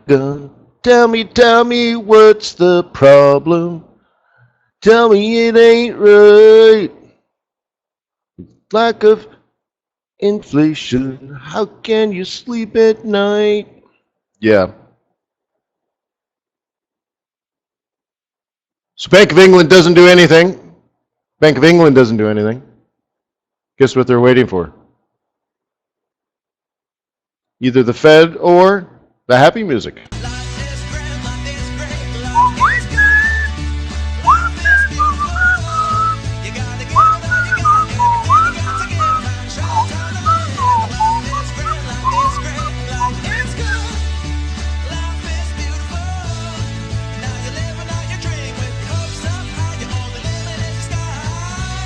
gun. Tell me what's the problem? Tell me it ain't right. Lack of inflation. How can you sleep at night? Yeah. So Bank of England doesn't do anything. Bank of England doesn't do anything. Guess what they're waiting for? Either the Fed or the happy music.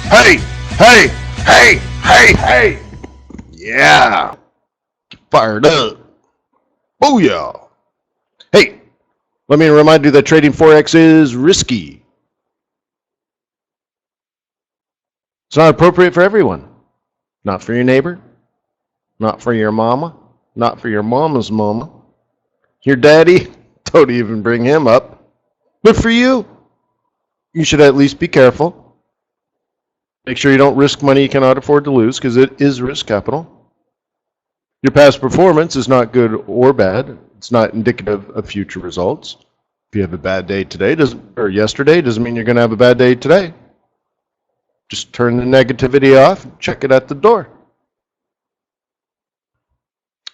Hey, hey, hey, hey, hey. Yeah. Fired up. Oh, yeah. Hey, let me remind you that trading Forex is risky. It's not appropriate for everyone. Not for your neighbor. Not for your mama. Not for your mama's mama. Your daddy. Don't even bring him up. But for you, you should at least be careful. Make sure you don't risk money you cannot afford to lose, because it is risk capital. Your past performance is not good or bad. It's not indicative of future results. If you have a bad day today, or yesterday, doesn't mean you're going to have a bad day today. Just turn the negativity off, check it at the door.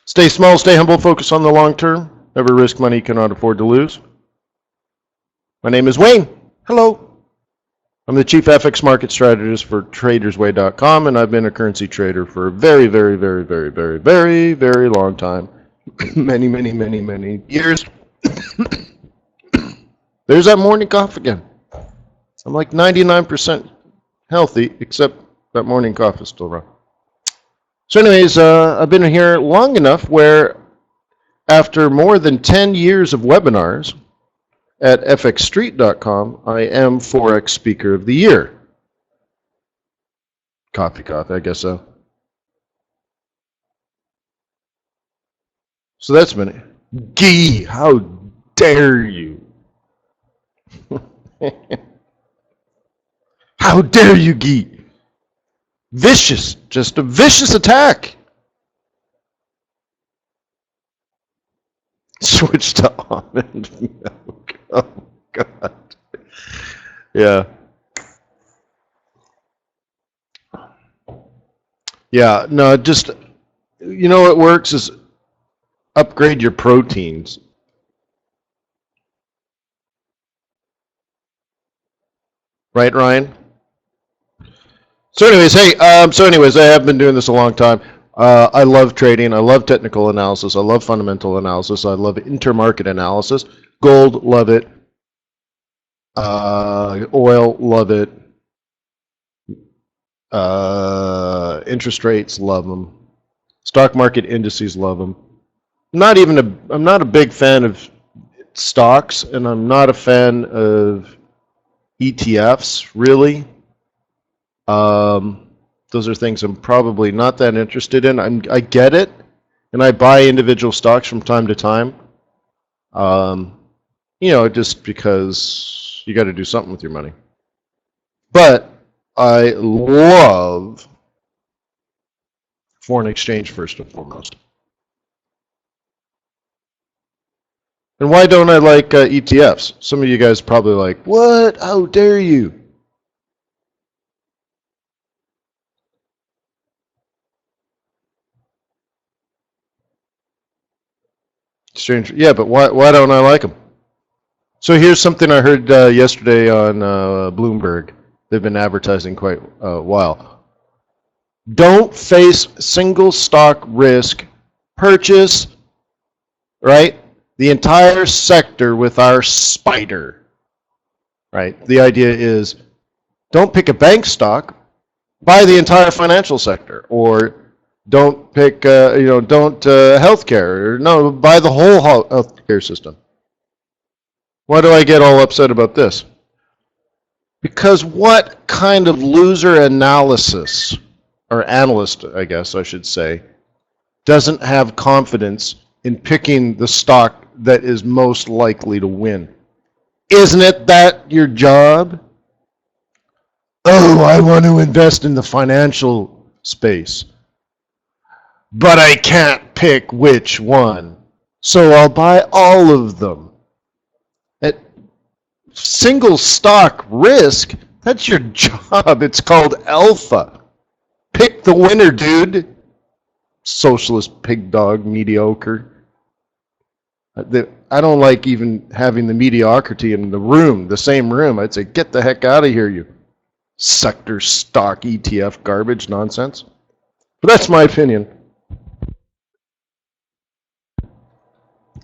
Stay small, stay humble, focus on the long term. Never risk money you cannot afford to lose. My name is Wayne. Hello. I'm the Chief FX Market Strategist for TradersWay.com, and I've been a currency trader for a very, very, very, very, very, very, very long time. Many, many, many, many years. There's that morning cough again. I'm like 99% healthy, except that morning cough is still wrong. So anyways, I've been here long enough where after more than 10 years of webinars, at fxstreet.com, I am Forex Speaker of the Year. Coffee, I guess so. So that's been it. Gee, how dare you? How dare you, Gee? Vicious, just a vicious attack. Switch to almond milk. Oh, God. Yeah. Yeah, no, just, you know what works is upgrade your proteins. Right, Ryan? So anyways, hey, I have been doing this a long time. I love trading. I love technical analysis. I love fundamental analysis. I love intermarket analysis. Gold, love it. Oil, love it. Interest rates, love them. Stock market indices, love them. I'm not a big fan of stocks, and I'm not a fan of ETFs, really. Those are things I'm probably not that interested in. I get it, and I buy individual stocks from time to time. Just because you got to do something with your money. But I love foreign exchange first and foremost. And why don't I like ETFs? Some of you guys are probably like, what? How dare you? Strange. Yeah, but why don't I like them? So here's something I heard yesterday on Bloomberg. They've been advertising quite a while. Don't face single stock risk. Purchase, right, the entire sector with our spider. Right? The idea is don't pick a bank stock, buy the entire financial sector, or don't pick, healthcare. No, buy the whole healthcare system. Why do I get all upset about this? Because what kind of loser analysis, or analyst, I guess I should say, doesn't have confidence in picking the stock that is most likely to win. Isn't it that your job? Oh, I want to invest in the financial space, but I can't pick which one. So I'll buy all of them. At single stock risk, that's your job. It's called alpha. Pick the winner, dude. Socialist pig dog mediocre. I don't like even having the mediocrity in the room, the same room. I'd say, get the heck out of here, you sector stock ETF garbage nonsense. But that's my opinion.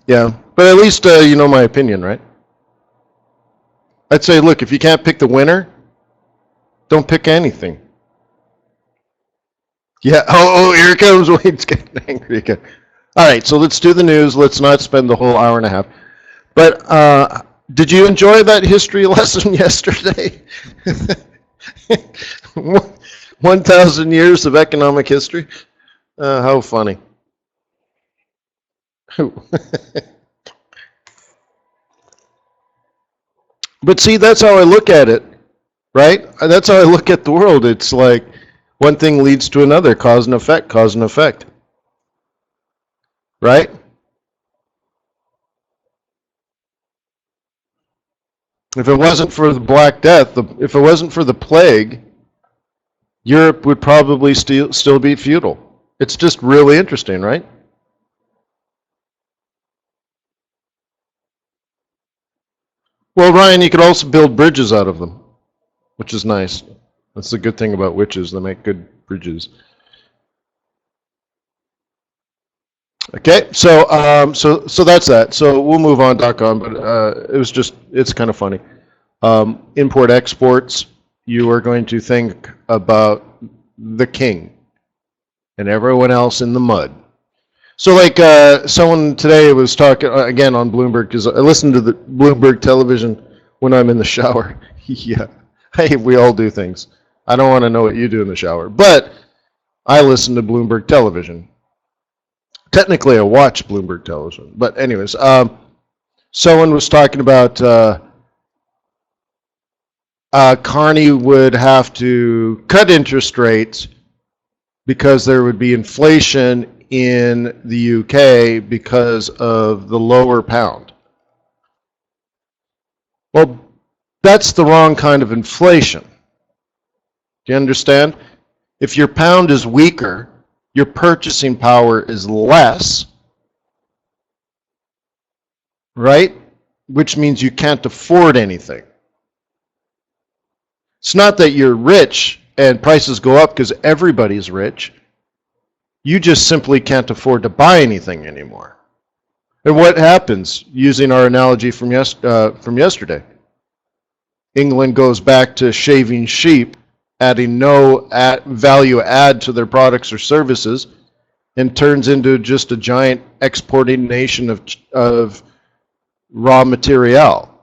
Yeah, but at least you know my opinion, right? I'd say, look, if you can't pick the winner, don't pick anything. Yeah, oh, here it comes. Wayne's getting angry again. All right, so let's do the news. Let's not spend the whole hour and a half. But did you enjoy that history lesson yesterday? 1,000 years of economic history? How funny. But see, that's how I look at it, right? That's how I look at the world. It's like one thing leads to another, cause and effect, cause and effect. Right? If it wasn't for the Black Death, if it wasn't for the plague, Europe would probably still be feudal. It's just really interesting, right? Well, Ryan, you could also build bridges out of them, which is nice. That's the good thing about witches. They make good bridges. Okay, so so that's that. So we'll move on, .com, but it's kind of funny. Import exports, you are going to think about the king and everyone else in the mud. So like someone today was talking, again on Bloomberg, because I listen to the Bloomberg television when I'm in the shower. Yeah, hey, we all do things. I don't want to know what you do in the shower, but I listen to Bloomberg television. Technically, I watch Bloomberg television, but anyways, someone was talking about Carney would have to cut interest rates because there would be inflation in the UK because of the lower pound. Well, that's the wrong kind of inflation. Do you understand? If your pound is weaker, your purchasing power is less, right? Which means you can't afford anything. It's not that you're rich and prices go up because everybody's rich. You just simply can't afford to buy anything anymore. And what happens, using our analogy from yesterday? England goes back to shaving sheep, adding no value add to their products or services, and turns into just a giant exporting nation of raw material.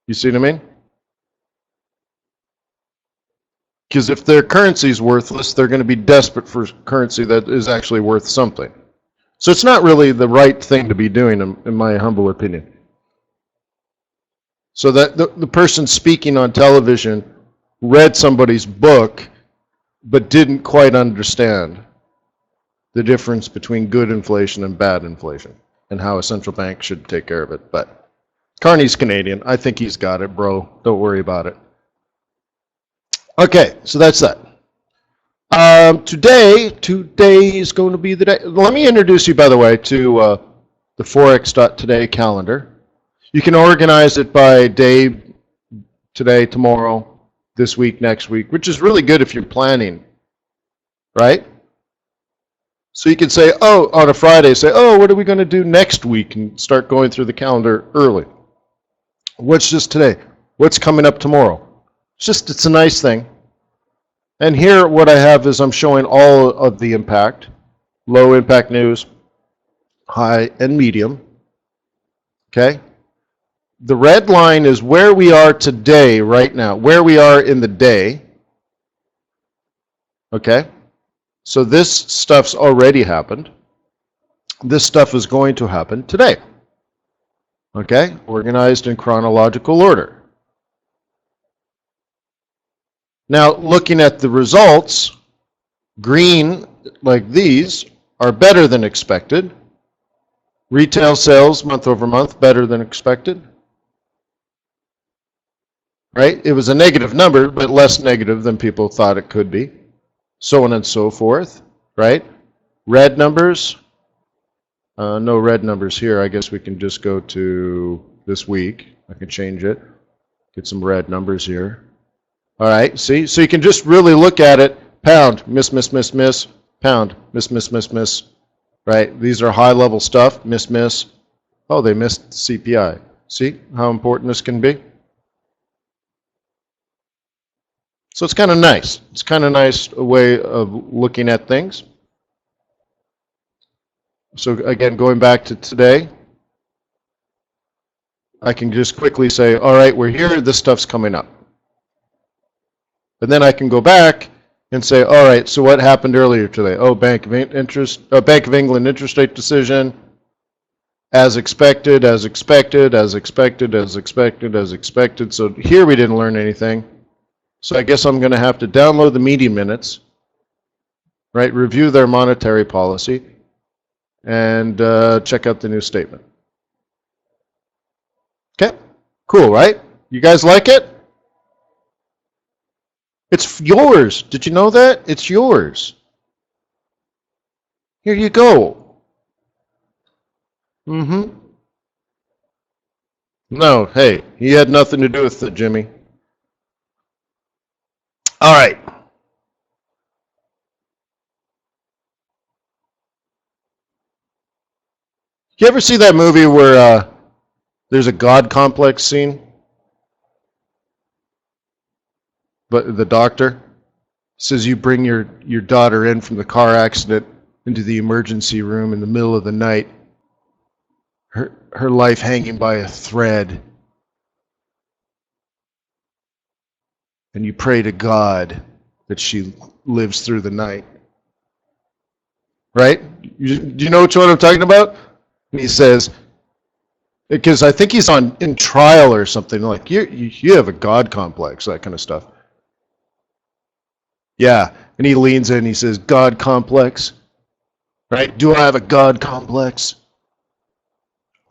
You see what I mean? Because if their currency is worthless, they're going to be desperate for currency that is actually worth something. So it's not really the right thing to be doing, in my humble opinion. So that the person speaking on television read somebody's book, but didn't quite understand the difference between good inflation and bad inflation, and how a central bank should take care of it. But Carney's Canadian. I think he's got it, bro. Don't worry about it. Okay, so that's that. Today is going to be the day. Let me introduce you, by the way, to the Forex.Today calendar. You can organize it by day, today, tomorrow, this week, next week, which is really good if you're planning, right? So you can say, oh, on a Friday, say, oh, what are we going to do next week? And start going through the calendar early. What's just today? What's coming up tomorrow? It's a nice thing. And here what I have is I'm showing all of the impact, low impact news, high and medium. Okay? The red line is where we are today, right now, where we are in the day. Okay? So this stuff's already happened. this stuff is going to happen today. Okay, organized in chronological order. Now, looking at the results, green, like these, are better than expected. Retail sales month over month, better than expected. Right? It was a negative number, but less negative than people thought it could be. So on and so forth. Right? Red numbers. No red numbers here. I guess we can just go to this week. I can change it. Get some red numbers here. All right, see? So you can just really look at it. Pound, miss, miss, miss, miss. Pound, miss, miss, miss, miss. Right? These are high-level stuff. Miss, miss. Oh, they missed the CPI. See how important this can be? So it's kind of nice. It's kind of nice a way of looking at things. So again, going back to today, I can just quickly say, all right, we're here, this stuff's coming up. And then I can go back and say, all right, so what happened earlier today? Oh, Bank of England interest rate decision, as expected, as expected, as expected, as expected, as expected. So here we didn't learn anything. So I guess I'm going to have to download the meeting minutes, right? Review their monetary policy, and check out the new statement. Okay, cool, right? You guys like it? It's yours. Did you know that? It's yours. Here you go. Mm-hmm. No, hey, he had nothing to do with it, Jimmy. All right. You ever see that movie where there's a God complex scene? But the doctor says you bring your daughter in from the car accident into the emergency room in the middle of the night, her life hanging by a thread, and you pray to God that she lives through the night. Right? Do you know which one I'm talking about? And he says, because I think he's in trial or something, like you have a God complex, that kind of stuff. Yeah, and he leans in, he says, God complex, right? Do I have a God complex?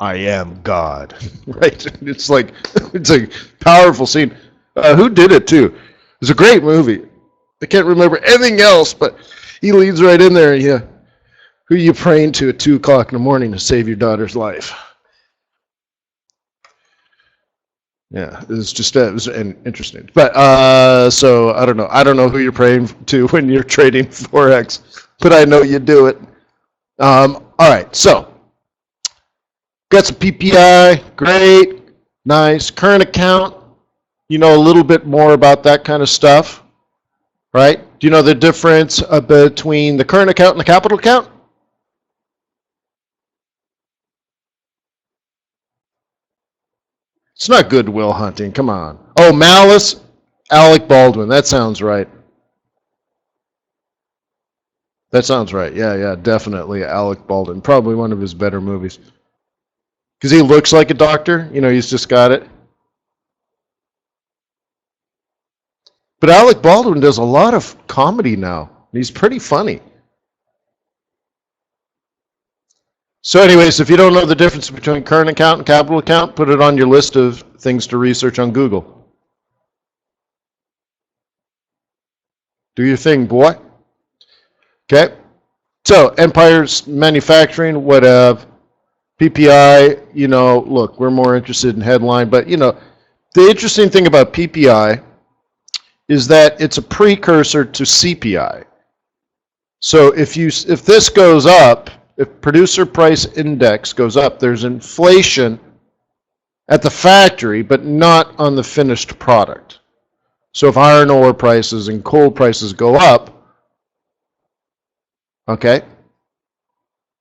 I am God, right? It's a powerful scene. Who did it too? It's a great movie. I can't remember anything else, but he leads right in there. Yeah, who are you praying to at 2 o'clock in the morning to save your daughter's life? Yeah, it was interesting. But so I don't know. I don't know who you're praying to when you're trading Forex, but I know you do it. All right, so got some PPI, great, nice. Current account, you know a little bit more about that kind of stuff, right? Do you know the difference between the current account and the capital account? It's not goodwill hunting. Come on. Oh, malice, Alec Baldwin. That sounds right. That sounds right. Yeah, definitely Alec Baldwin. Probably one of his better movies. Because he looks like a doctor. You know, he's just got it. But Alec Baldwin does a lot of comedy now. He's pretty funny. So anyways, if you don't know the difference between current account and capital account, put it on your list of things to research on Google. Do your thing, boy. Okay. So Empire's manufacturing, whatever. PPI, you know, look, we're more interested in headline, but you know, the interesting thing about PPI is that it's a precursor to CPI. So if this goes up, if producer price index goes up, there's inflation at the factory, but not on the finished product. So if iron ore prices and coal prices go up, okay,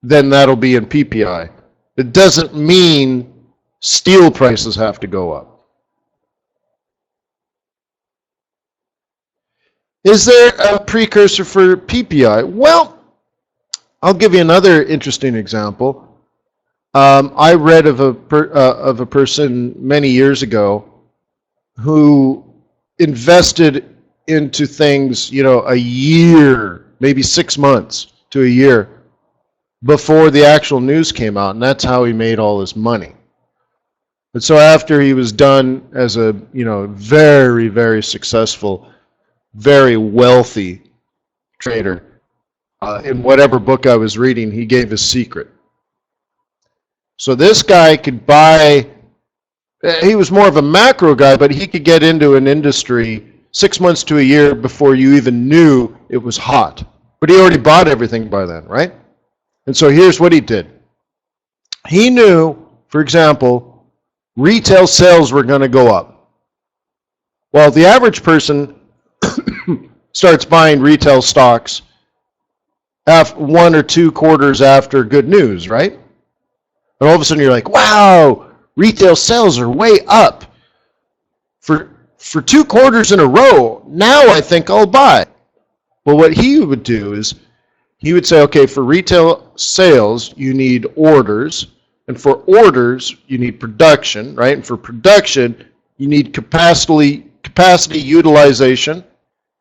then that'll be in PPI. It doesn't mean steel prices have to go up. Is there a precursor for PPI? Well, I'll give you another interesting example. I read of a person many years ago who invested into things, a year, maybe 6 months to a year before the actual news came out, and that's how he made all his money. And so after he was done as a, very, very successful, very wealthy trader, in whatever book I was reading, he gave his secret. So this guy could buy, he was more of a macro guy, but he could get into an industry 6 months to a year before you even knew it was hot. But he already bought everything by then, right? And so here's what he did. He knew, for example, retail sales were going to go up. Well, the average person starts buying retail stocks 1 or 2 quarters after good news, right? And all of a sudden you're like, wow, retail sales are way up. For 2 quarters in a row, now I think I'll buy. Well, what he would do is he would say, okay, for retail sales, you need orders. And for orders, you need production, right? And for production, you need capacity utilization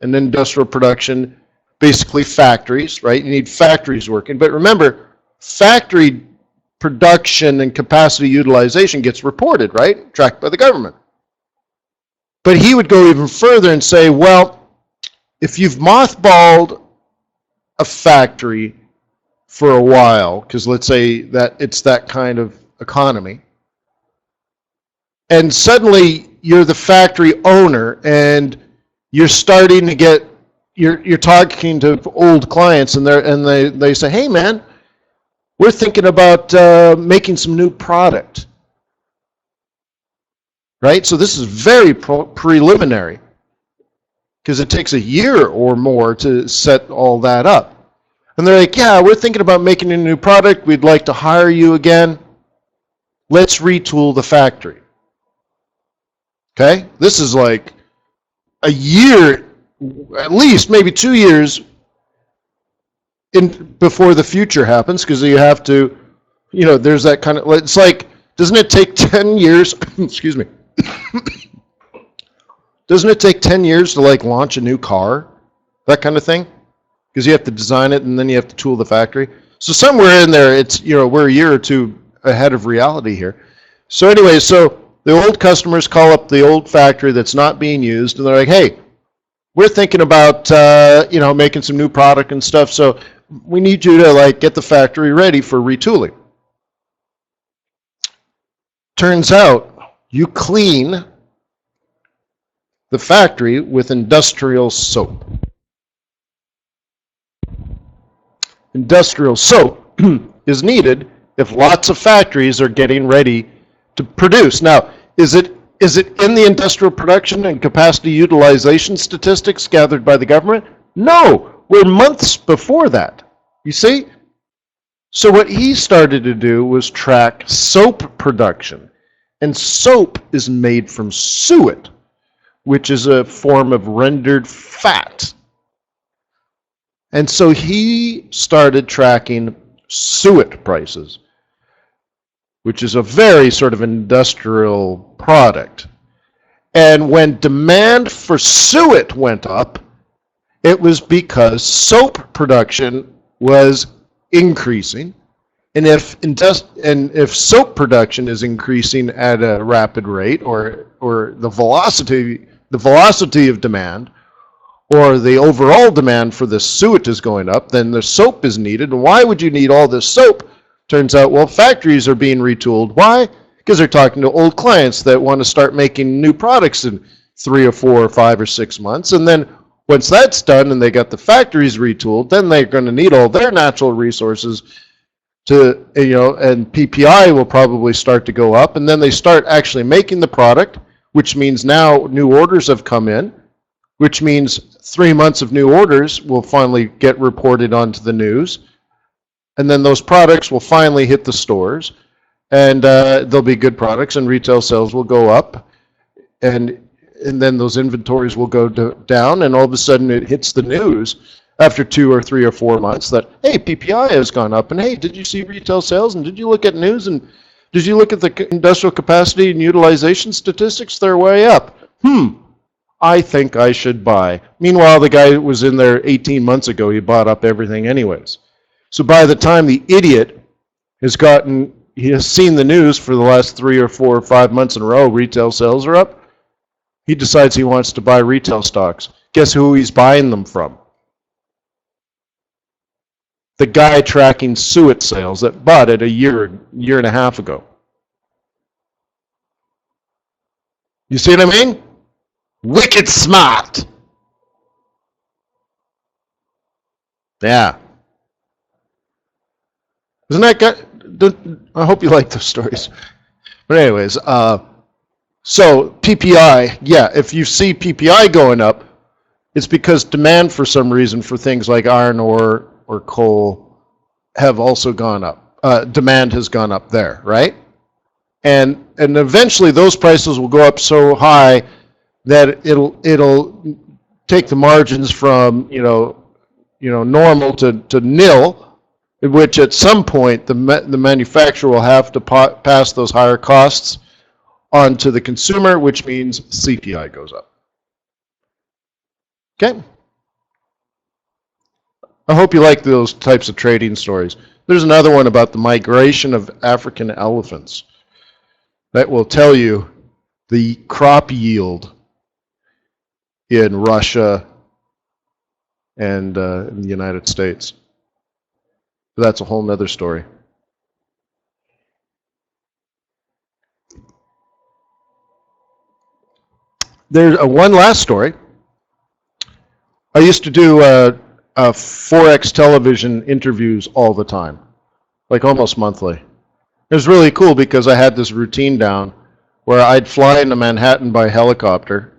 and industrial production, basically factories, right? You need factories working. But remember, factory production and capacity utilization gets reported, right? Tracked by the government. But he would go even further and say, well, if you've mothballed a factory for a while, because let's say that it's that kind of economy, and suddenly you're the factory owner and you're starting to get, you're talking to old clients and they say, hey man, we're thinking about making some new product. Right? So this is very preliminary because it takes a year or more to set all that up. And they're like, yeah, we're thinking about making a new product. We'd like to hire you again. Let's retool the factory. Okay? This is like a year, at least maybe 2 years before the future happens, because you have to, there's that kind of, it's like, doesn't it take 10 years, excuse me, doesn't it take 10 years to like launch a new car, that kind of thing? Because you have to design it and then you have to tool the factory. So somewhere in there, it's, we're a year or two ahead of reality here. So anyway, so the old customers call up the old factory that's not being used, and they're like, hey, we're thinking about, making some new product and stuff, so we need you to like get the factory ready for retooling. Turns out you clean the factory with industrial soap. Industrial soap is needed if lots of factories are getting ready to produce. Now, is it in the industrial production and capacity utilization statistics gathered by the government? No, we're months before that. You see? So what he started to do was track soap production. And soap is made from suet, which is a form of rendered fat. And so he started tracking suet prices, which is a very sort of industrial product. And when demand for suet went up, it was because soap production was increasing. And if soap production is increasing at a rapid rate, or the velocity of demand, or the overall demand for the suet is going up, then the soap is needed. And why would you need all this soap? Turns out, well, factories are being retooled. Why? Because they're talking to old clients that want to start making new products in 3 or 4 or 5 or 6 months. And then once that's done and they got the factories retooled, then they're going to need all their natural resources to, and PPI will probably start to go up. And then they start actually making the product, which means now new orders have come in, which means 3 months of new orders will finally get reported onto the news. And then those products will finally hit the stores, and they'll be good products, and retail sales will go up, and then those inventories will go down, and all of a sudden it hits the news, after 2 or 3 or 4 months that, hey, PPI has gone up, and hey, did you see retail sales, and did you look at news, and did you look at the industrial capacity and utilization statistics? They're way up. I think I should buy. Meanwhile, the guy was in there 18 months ago. He bought up everything anyways. So by the time the idiot he has seen the news for the last 3 or 4 or 5 months in a row, retail sales are up, he decides he wants to buy retail stocks. Guess who he's buying them from? The guy tracking suet sales that bought it a year and a half ago. You see what I mean? Wicked smart. Yeah. Isn't that good? I hope you like those stories. But anyways, so PPI, yeah, if you see PPI going up, it's because demand for some reason for things like iron ore or coal have also gone up. Demand has gone up there, right? And eventually those prices will go up so high that it'll take the margins from normal to nil, which at some point the manufacturer will have to pass those higher costs onto the consumer, which means CPI goes up. Okay. I hope you like those types of trading stories. There's another one about the migration of African elephants that will tell you the crop yield in Russia and in the United States. That's a whole nother story. There's one last story. I used to do Forex television interviews all the time, like almost monthly. It was really cool because I had this routine down where I'd fly into Manhattan by helicopter,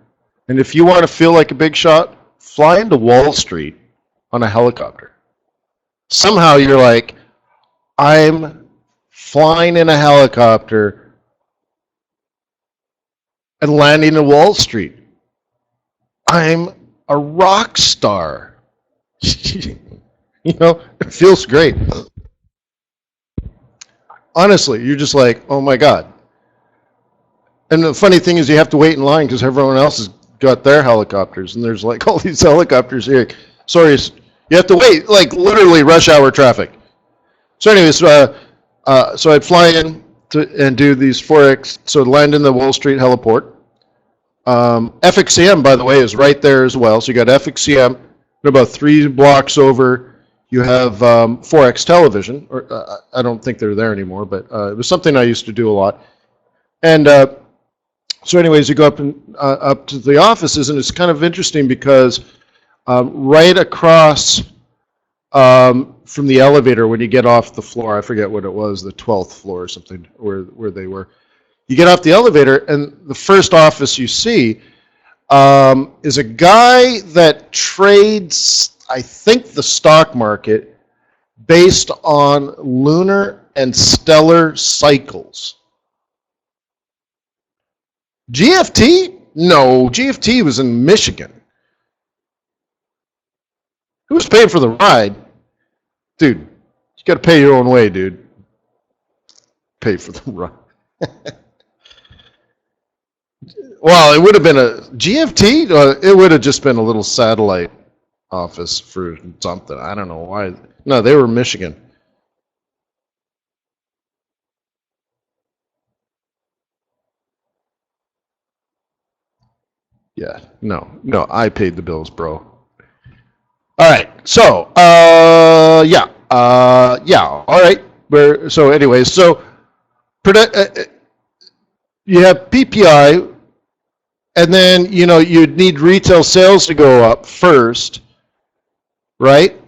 and if you want to feel like a big shot, fly into Wall Street on a helicopter. Somehow you're like, I'm flying in a helicopter and landing in Wall Street. I'm a rock star. It feels great. Honestly, you're just like, oh my God. And the funny thing is you have to wait in line because everyone else has got their helicopters, and there's like all these helicopters here. Sorry, you have to wait, like literally rush hour traffic. So anyways, so I'd fly in and do these Forex, so land in the Wall Street heliport. FXCM, by the way, is right there as well. So you got FXCM, and about 3 blocks over, you have Forex television. Or I don't think they're there anymore, but it was something I used to do a lot. And so anyways, you go up to the offices, and it's kind of interesting because right across from the elevator when you get off the floor, I forget what it was, the 12th floor or something, where they were. You get off the elevator, and the first office you see is a guy that trades, I think, the stock market based on lunar and stellar cycles. GFT? No, GFT was in Michigan. Who's paying for the ride? Dude, you got to pay your own way, dude. Pay for the ride. Well, it would have been a GFT. It would have just been a little satellite office for something. I don't know why. No, they were in Michigan. Yeah, no, I paid the bills, bro. All right, so yeah, all right. So anyways, so you have PPI. And then, you'd need retail sales to go up first, right?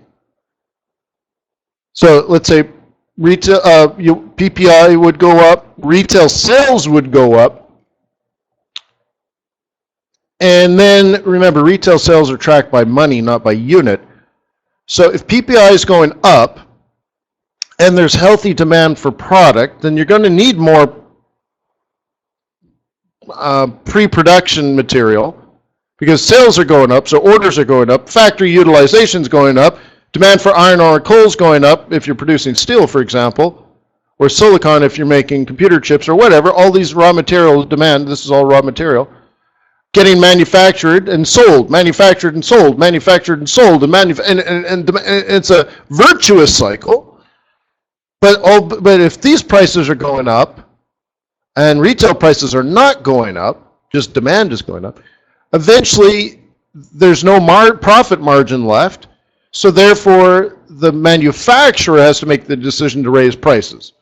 So let's say retail PPI would go up, retail sales would go up. And then remember, retail sales are tracked by money, not by unit. So if PPI is going up and there's healthy demand for product, then you're going to need more pre-production material, because sales are going up, so orders are going up, factory utilization is going up, demand for iron ore and coal is going up if you're producing steel, for example, or silicon if you're making computer chips or whatever. All these raw material demand, this is all raw material, getting manufactured and sold, manufactured and sold, manufactured and sold, and it's a virtuous cycle. But if these prices are going up and retail prices are not going up, just demand is going up, eventually there's no profit margin left, so therefore the manufacturer has to make the decision to raise prices.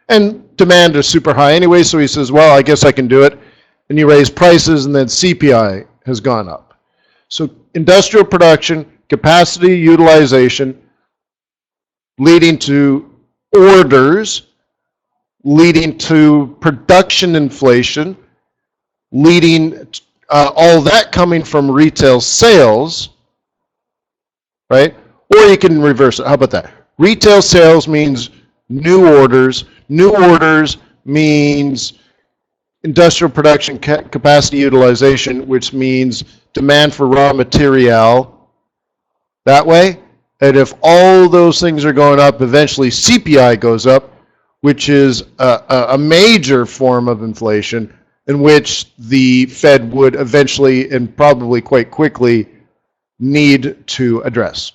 And demand is super high anyway, so he says, well, I guess I can do it. And you raise prices, and then CPI has gone up. So industrial production, capacity utilization, leading to orders, leading to production inflation, leading all that coming from retail sales, right? Or you can reverse it. How about that? Retail sales means new orders. New orders means industrial production capacity utilization, which means demand for raw material that way. And if all those things are going up, eventually CPI goes up, which is a major form of inflation in which the Fed would eventually and probably quite quickly need to address.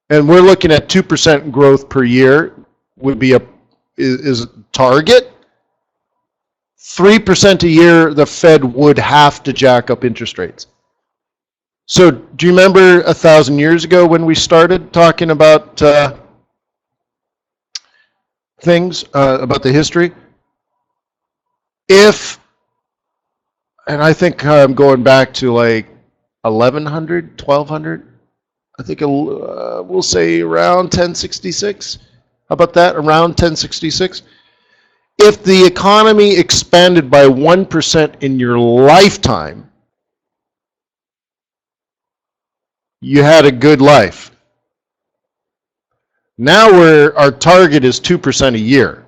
And we're looking at 2% growth per year would be is a target. 3% a year, the Fed would have to jack up interest rates. So do you remember 1,000 years ago when we started talking about things, about the history? And I think I'm going back to like 1100, 1200. I think we'll say around 1066. How about that? Around 1066. If the economy expanded by 1% in your lifetime, you had a good life. Now our target is 2% a year.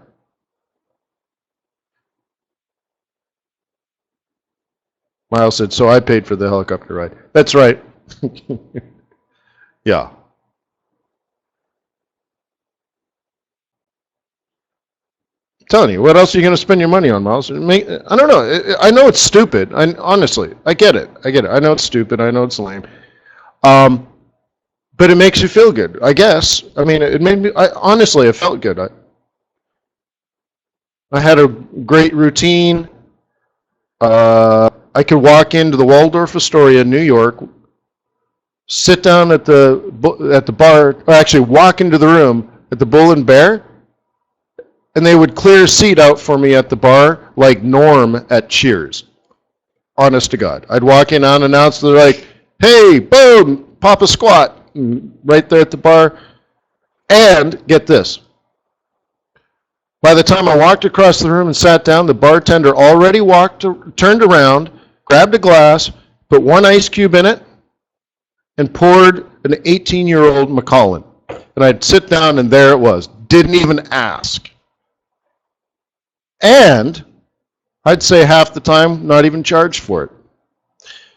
Miles said, so I paid for the helicopter ride. That's right. Yeah. I'm telling you, what else are you going to spend your money on, Miles? I don't know. I know it's stupid. Honestly, I get it. I know it's stupid. I know it's lame. But it makes you feel good, I guess. I mean, it made me, honestly, it felt good. I had a great routine. I could walk into the Waldorf Astoria in New York, sit down at the bar, or actually walk into the room at the Bull and Bear, and they would clear a seat out for me at the bar like Norm at Cheers. Honest to God. I'd walk in unannounced, they're like, hey, boom, pop a squat, right there at the bar. And get this. By the time I walked across the room and sat down, the bartender already turned around, grabbed a glass, put one ice cube in it, and poured an 18-year-old Macallan. And I'd sit down, and there it was. Didn't even ask. And I'd say half the time, not even charged for it.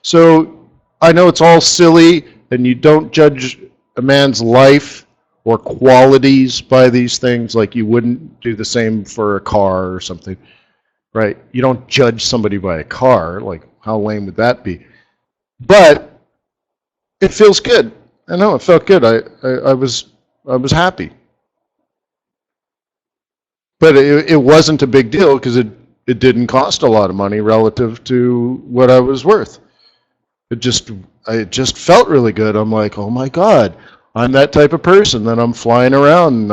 So I know it's all silly, and you don't judge a man's life or qualities by these things, like you wouldn't do the same for a car or something, right? You don't judge somebody by a car. Like, how lame would that be? But it feels good. I know, it felt good. I was happy. But it wasn't a big deal because it didn't cost a lot of money relative to what I was worth. It just felt really good. I'm like, oh my God, I'm that type of person. Then I'm flying around.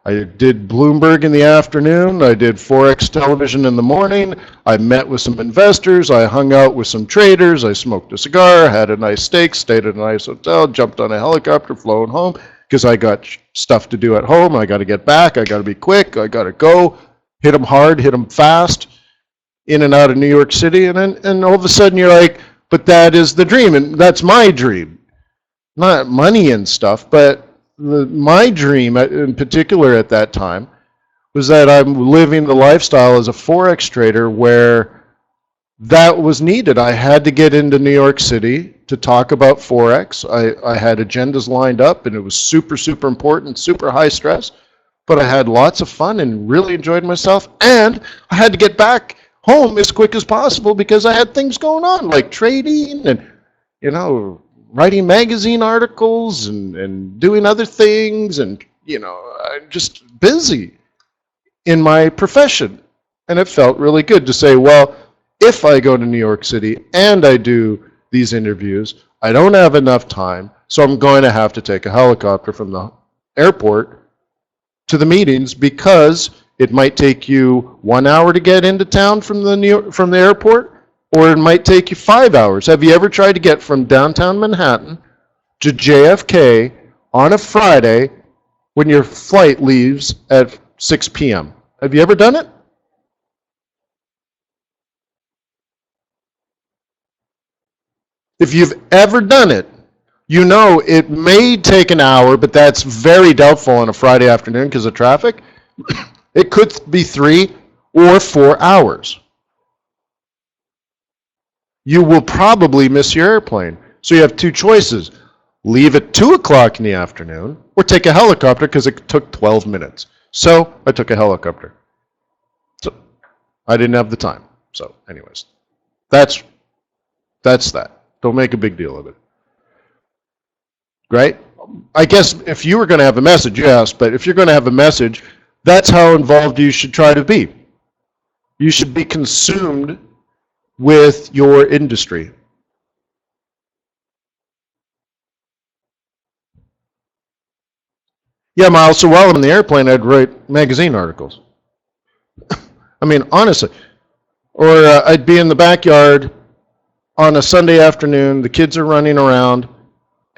I did Bloomberg in the afternoon. I did Forex television in the morning. I met with some investors. I hung out with some traders. I smoked a cigar, had a nice steak, stayed at a nice hotel, jumped on a helicopter, flown home because I got stuff to do at home. I got to get back. I got to be quick. I got to go. Hit them hard, hit them fast, in and out of New York City. And all of a sudden you're like, but that is the dream, and that's my dream. Not money and stuff, but my dream in particular at that time was that I'm living the lifestyle as a Forex trader where that was needed. I had to get into New York City to talk about Forex. I had agendas lined up, and it was super, super important, super high stress. But I had lots of fun and really enjoyed myself. And I had to get back home as quick as possible because I had things going on, like trading and, you know, writing magazine articles and doing other things. And, you know, I'm just busy in my profession. And it felt really good to say, well, if I go to New York City and I do these interviews, I don't have enough time, so I'm going to have to take a helicopter from the airport to the meetings because it might take you 1 hour to get into town from the airport, or it might take you 5 hours. Have you ever tried to get from downtown Manhattan to JFK on a Friday when your flight leaves at 6 p.m.? Have you ever done it? If you've ever done it, you know it may take an hour, but that's very doubtful on a Friday afternoon because of traffic. It could be 3 or 4 hours. You will probably miss your airplane. So you have two choices. Leave at 2 o'clock in the afternoon or take a helicopter because it took 12 minutes. So I took a helicopter. So I didn't have the time. So anyways, that's that. Don't make a big deal of it. Right? I guess if you were going to have a message, yes, but if you're going to have a message, that's how involved you should try to be. You should be consumed with your industry. Yeah, Miles, so while I'm in the airplane, I'd write magazine articles. I mean, honestly. Or I'd be in the backyard on a Sunday afternoon, the kids are running around,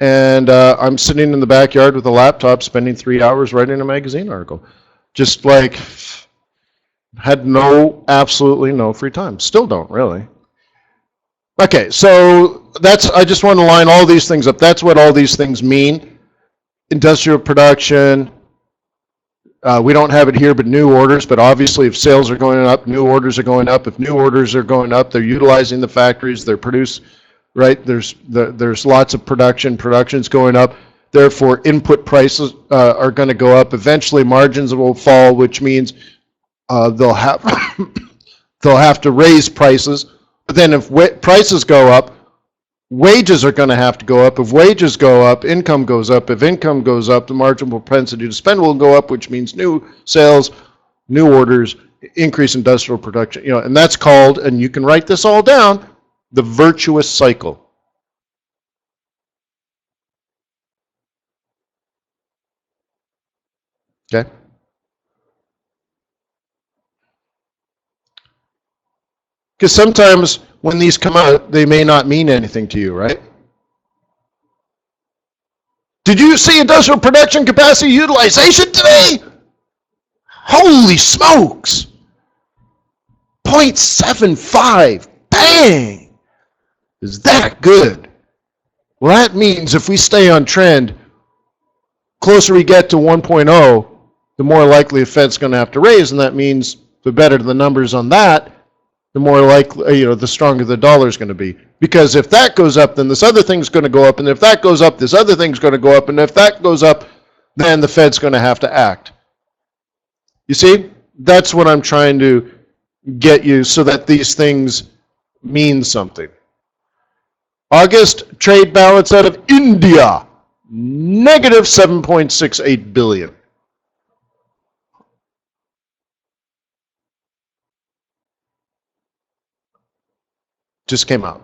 and I'm sitting in the backyard with a laptop spending 3 hours writing a magazine article. Just like, had absolutely no free time. Still don't, really. Okay, so I just want to line all these things up. That's what all these things mean. Industrial production, we don't have it here, but new orders. But obviously, if sales are going up, new orders are going up. If new orders are going up, they're utilizing the factories. They're right? There's lots of production. Production's going up. Therefore, input prices are going to go up. Eventually, margins will fall, which means they'll have they'll have to raise prices. But then, if prices go up, wages are going to have to go up. If wages go up, income goes up. If income goes up, the marginal propensity to spend will go up, which means new sales, new orders, increase industrial production. You know, and that's called, and you can write this all down, the virtuous cycle. Okay? Because sometimes when these come out, they may not mean anything to you, right? Did you see industrial production capacity utilization today? Holy smokes! 0.75. Bang! Is that good? Well, that means if we stay on trend, closer we get to 1.0, the more likely the Fed's going to have to raise, and that means the better the numbers on that, the more likely, the stronger the dollar is going to be. Because if that goes up, then this other thing's going to go up, and if that goes up, this other thing's going to go up, and if that goes up, then the Fed's going to have to act. You see? That's what I'm trying to get you so that these things mean something. August trade balance out of India, negative 7.68 billion. Just came out.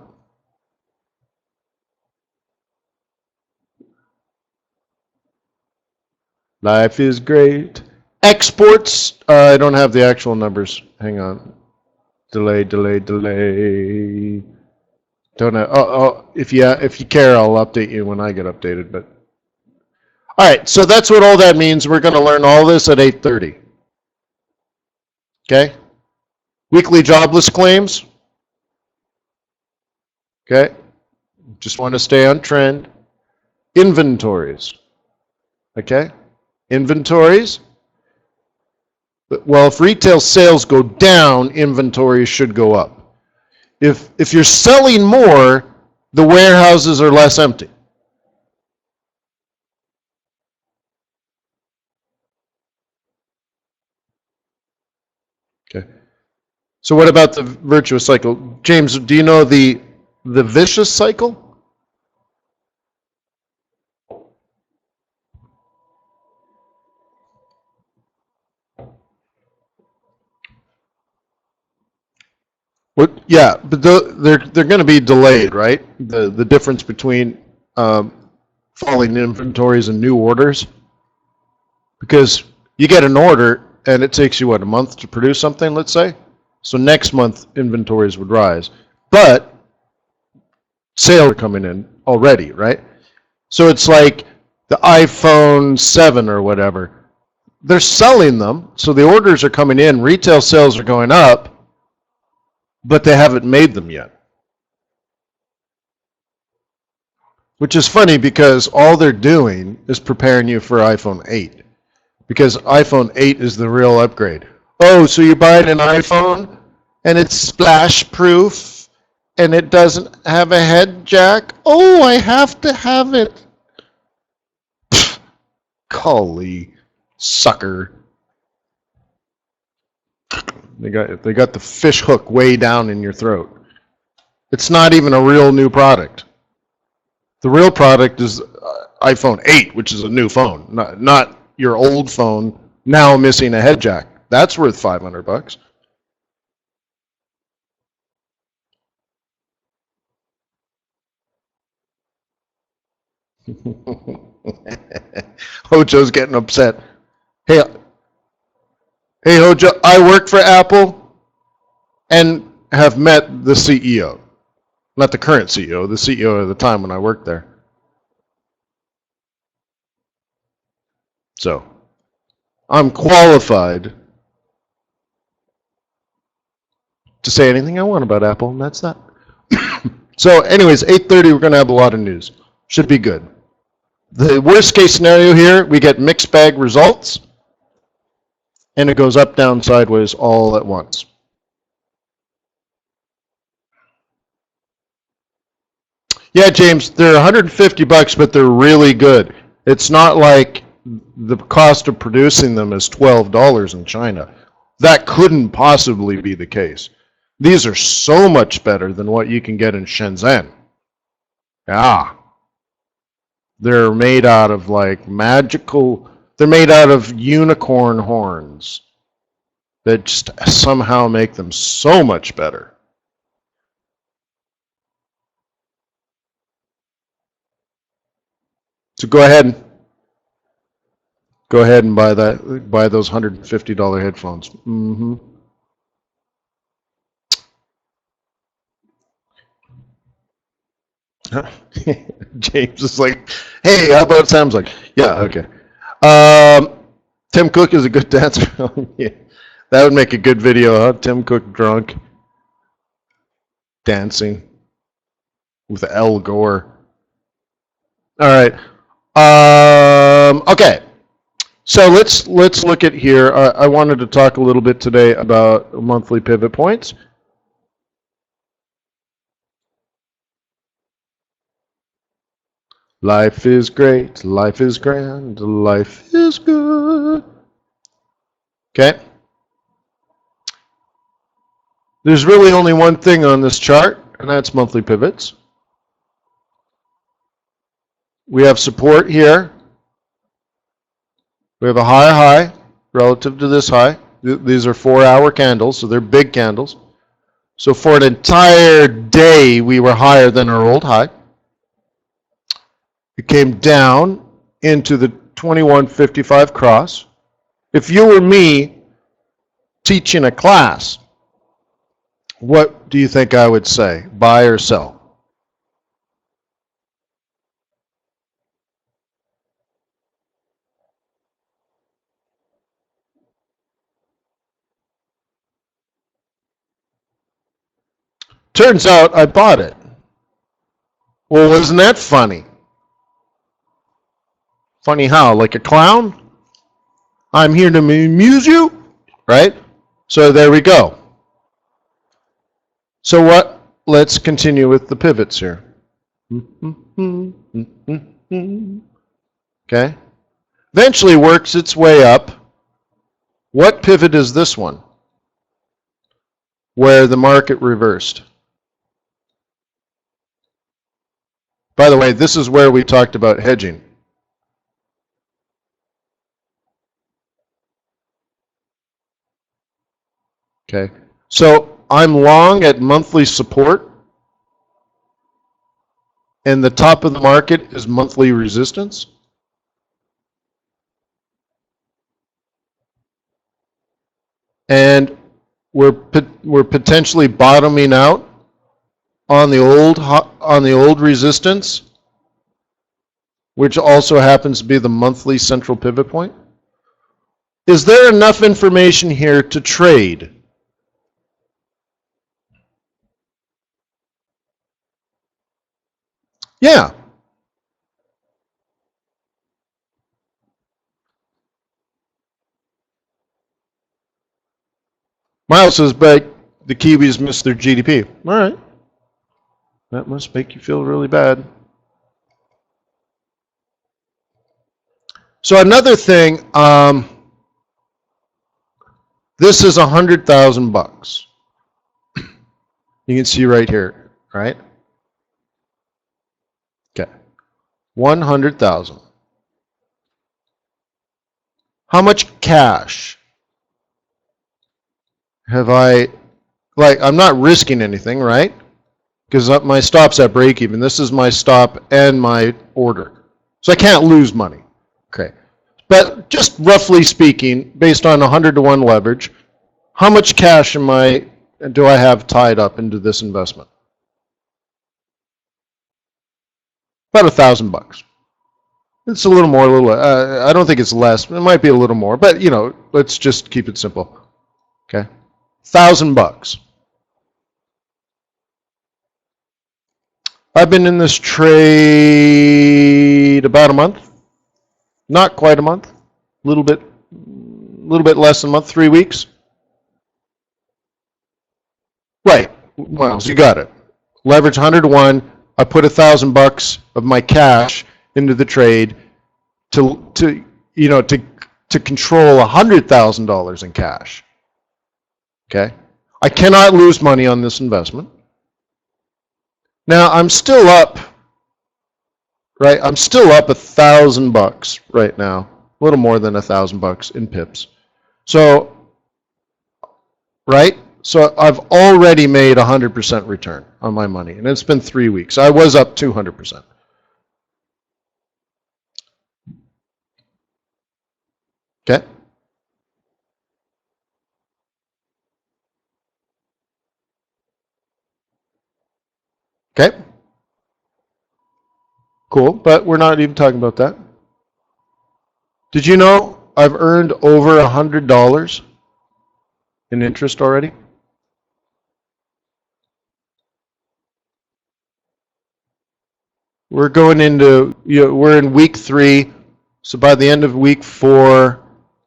Life is great. Exports, I don't have the actual numbers. Hang on. Delay. Don't know. If you care, I'll update you when I get updated. But all right, so that's what all that means. We're going to learn all this at 8:30. Okay. Weekly jobless claims. Okay. Just want to stay on trend. Inventories. Okay. Inventories. Well, if retail sales go down, inventories should go up. If you're selling more, the warehouses are less empty. Okay. So what about the virtuous cycle? James, do you know the vicious cycle? What? Yeah, but they're going to be delayed, right? The difference between falling inventories and new orders, because you get an order and it takes you what, a month to produce something, let's say. So next month inventories would rise, but sales are coming in already, right? So it's like the iPhone 7 or whatever. They're selling them, so the orders are coming in, retail sales are going up, but they haven't made them yet. Which is funny because all they're doing is preparing you for iPhone 8. Because iPhone 8 is the real upgrade. Oh, so you're buying an iPhone and it's splash proof and it doesn't have a head jack? Oh, I have to have it. Pfft, golly, sucker. They got the fish hook way down in your throat. It's not even a real new product. The real product is iPhone 8, which is a new phone, not your old phone now missing a head jack. That's worth $500. Hojo's getting upset. Hey, Hojo, I work for Apple and have met the CEO. Not the current CEO, the CEO at the time when I worked there. So, I'm qualified to say anything I want about Apple, and that's that. So, anyways, 8:30, we're going to have a lot of news. Should be good. The worst case scenario here, we get mixed bag results, and it goes up, down, sideways all at once. Yeah, James, they're $150, but they're really good. It's not like the cost of producing them is $12 in China. That couldn't possibly be the case. These are so much better than what you can get in Shenzhen. Yeah. They're made out of like magical, they're made out of unicorn horns that just somehow make them so much better. So go ahead and buy those $150 headphones. Mm-hmm. James is like, hey, how about Samsung? Yeah, okay. Tim Cook is a good dancer. Yeah, that would make a good video, huh? Tim Cook drunk, dancing with Al Gore. All right. Okay. So let's look at here. I wanted to talk a little bit today about monthly pivot points. Life is great. Life is grand. Life is good. Okay. There's really only one thing on this chart, and that's monthly pivots. We have support here. We have a high relative to this high. These are 4-hour candles, so they're big candles. So for an entire day, we were higher than our old high. It came down into the 2155 cross. If you were me teaching a class, what do you think I would say? Buy or sell? Turns out I bought it. Well, wasn't that funny? Funny how? Like a clown? I'm here to amuse you, right? So there we go. So let's continue with the pivots here. Okay. Eventually works its way up. What pivot is this one? Where the market reversed. By the way, this is where we talked about hedging. Okay. So I'm long at monthly support, and the top of the market is monthly resistance. And we're potentially bottoming out on the old resistance, which also happens to be the monthly central pivot point. Is there enough information here to trade? Yeah. Miles says, but the Kiwis missed their GDP. All right. That must make you feel really bad. So another thing, this is $100,000. You can see right here, right? Okay. 100,000. How much cash have I, like, I'm not risking anything, right? Because my stop's at break even. This is my stop and my order. So I can't lose money. Okay. But just roughly speaking, based on 100-to-1 leverage, how much cash do I have tied up into this investment? About $1,000. It's a little more, a little. I don't think it's less. It might be a little more, but you know, let's just keep it simple. Okay, $1,000. I've been in this trade about a month, not quite a month, a little bit less than a month, 3 weeks. Right. Well, so you got it. Leverage 100-to-1. I put $1,000 of my cash into the trade to control $100,000 in cash. Okay. I cannot lose money on this investment. Now I'm still up, right? I'm still up $1,000 right now, a little more than $1,000 in pips. So, right? So I've already made 100% return on my money, and it's been 3 weeks. I was up 200%. Okay. Okay. Cool, but we're not even talking about that. Did you know I've earned over $100 in interest already? We're going into, we're in week 3, so by the end of week 4,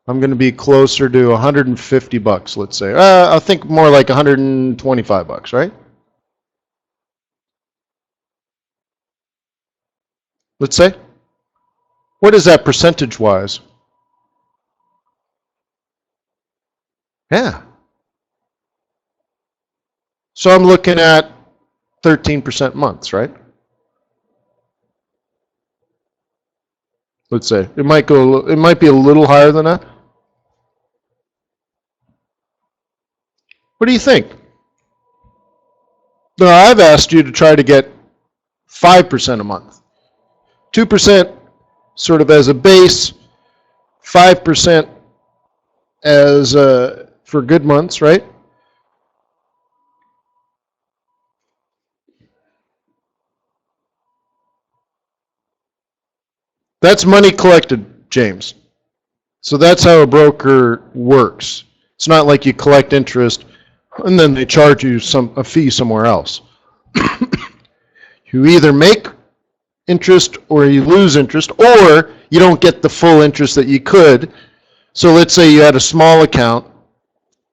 I'm going to be closer to $150, let's say. I think more like $125, right? Let's say. What is that percentage-wise? Yeah. So I'm looking at 13% months, right? Let's say it might go. It might be a little higher than that. What do you think? No, I've asked you to try to get 5% a month. 2% sort of as a base, 5% as for good months, right? That's money collected, James. So that's how a broker works. It's not like you collect interest and then they charge you a fee somewhere else. You either make interest or you lose interest, or you don't get the full interest that you could. So let's say you had a small account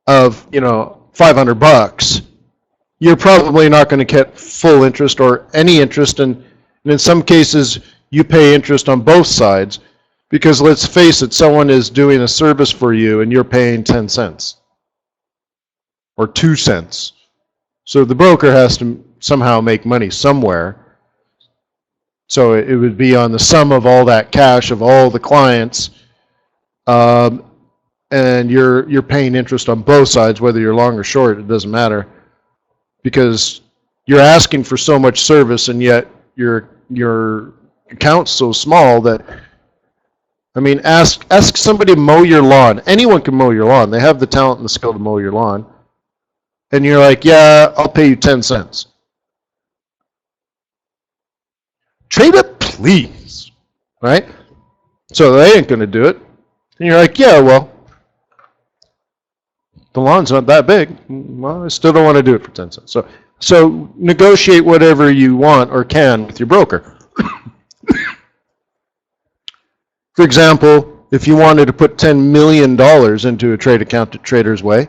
of, $500. you're probably not going to get full interest or any interest, and in some cases you pay interest on both sides, because let's face it, someone is doing a service for you and you're paying 10 cents or 2 cents. So the broker has to somehow make money somewhere. So it would be on the sum of all that cash of all the clients, and you're paying interest on both sides, whether you're long or short, it doesn't matter, because you're asking for so much service, and yet your account's so small that, I mean, ask somebody to mow your lawn. Anyone can mow your lawn. They have the talent and the skill to mow your lawn. And you're like, yeah, I'll pay you 10 cents. Trade it, please. Right? So they ain't going to do it. And you're like, yeah, well, the lawn's not that big. Well, I still don't want to do it for 10 cents. So negotiate whatever you want or can with your broker. For example, if you wanted to put $10 million into a trade account at TradersWay,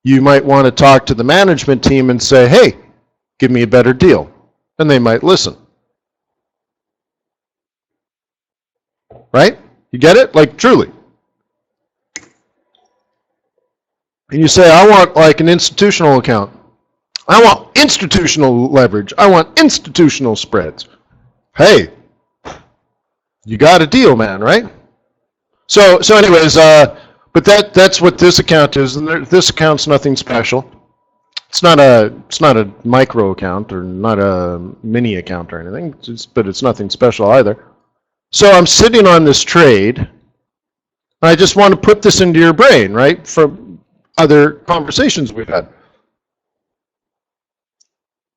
you might want to talk to the management team and say, hey, give me a better deal. And they might listen. Right? You get it? Like, truly. And you say, I want like an institutional account. I want institutional leverage. I want institutional spreads. Hey, you got a deal, man, right? So anyways, but that's what this account is, and this account's nothing special. It's not a micro account or not a mini account or anything, but it's nothing special either. So I'm sitting on this trade, and I just want to put this into your brain, right, from other conversations we've had.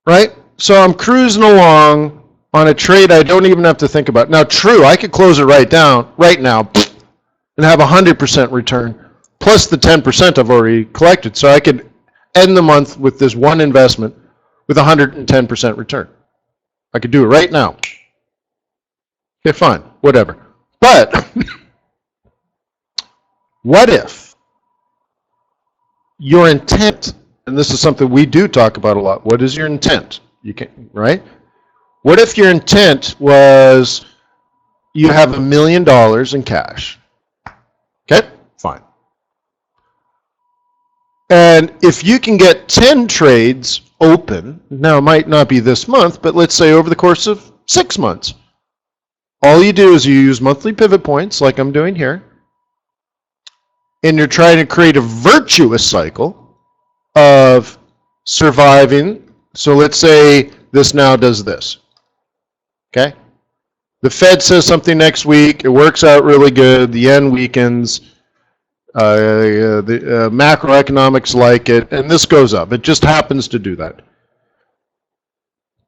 Right? So I'm cruising along on a trade I don't even have to think about. Now, true, I could close it right now, and have 100% return, plus the 10% I've already collected. So I could end the month with this one investment with 110% return. I could do it right now. Okay, fine, whatever. But what if your intent, and this is something we do talk about a lot, what is your intent? You can, right? What if your intent was you have $1 million in cash? Okay, fine. And if you can get 10 trades open, now it might not be this month, but let's say over the course of 6 months, all you do is you use monthly pivot points like I'm doing here, and you're trying to create a virtuous cycle of surviving. So let's say this now does this. Okay? The Fed says something next week, it works out really good, the yen weakens, the macroeconomics like it, and this goes up. It just happens to do that.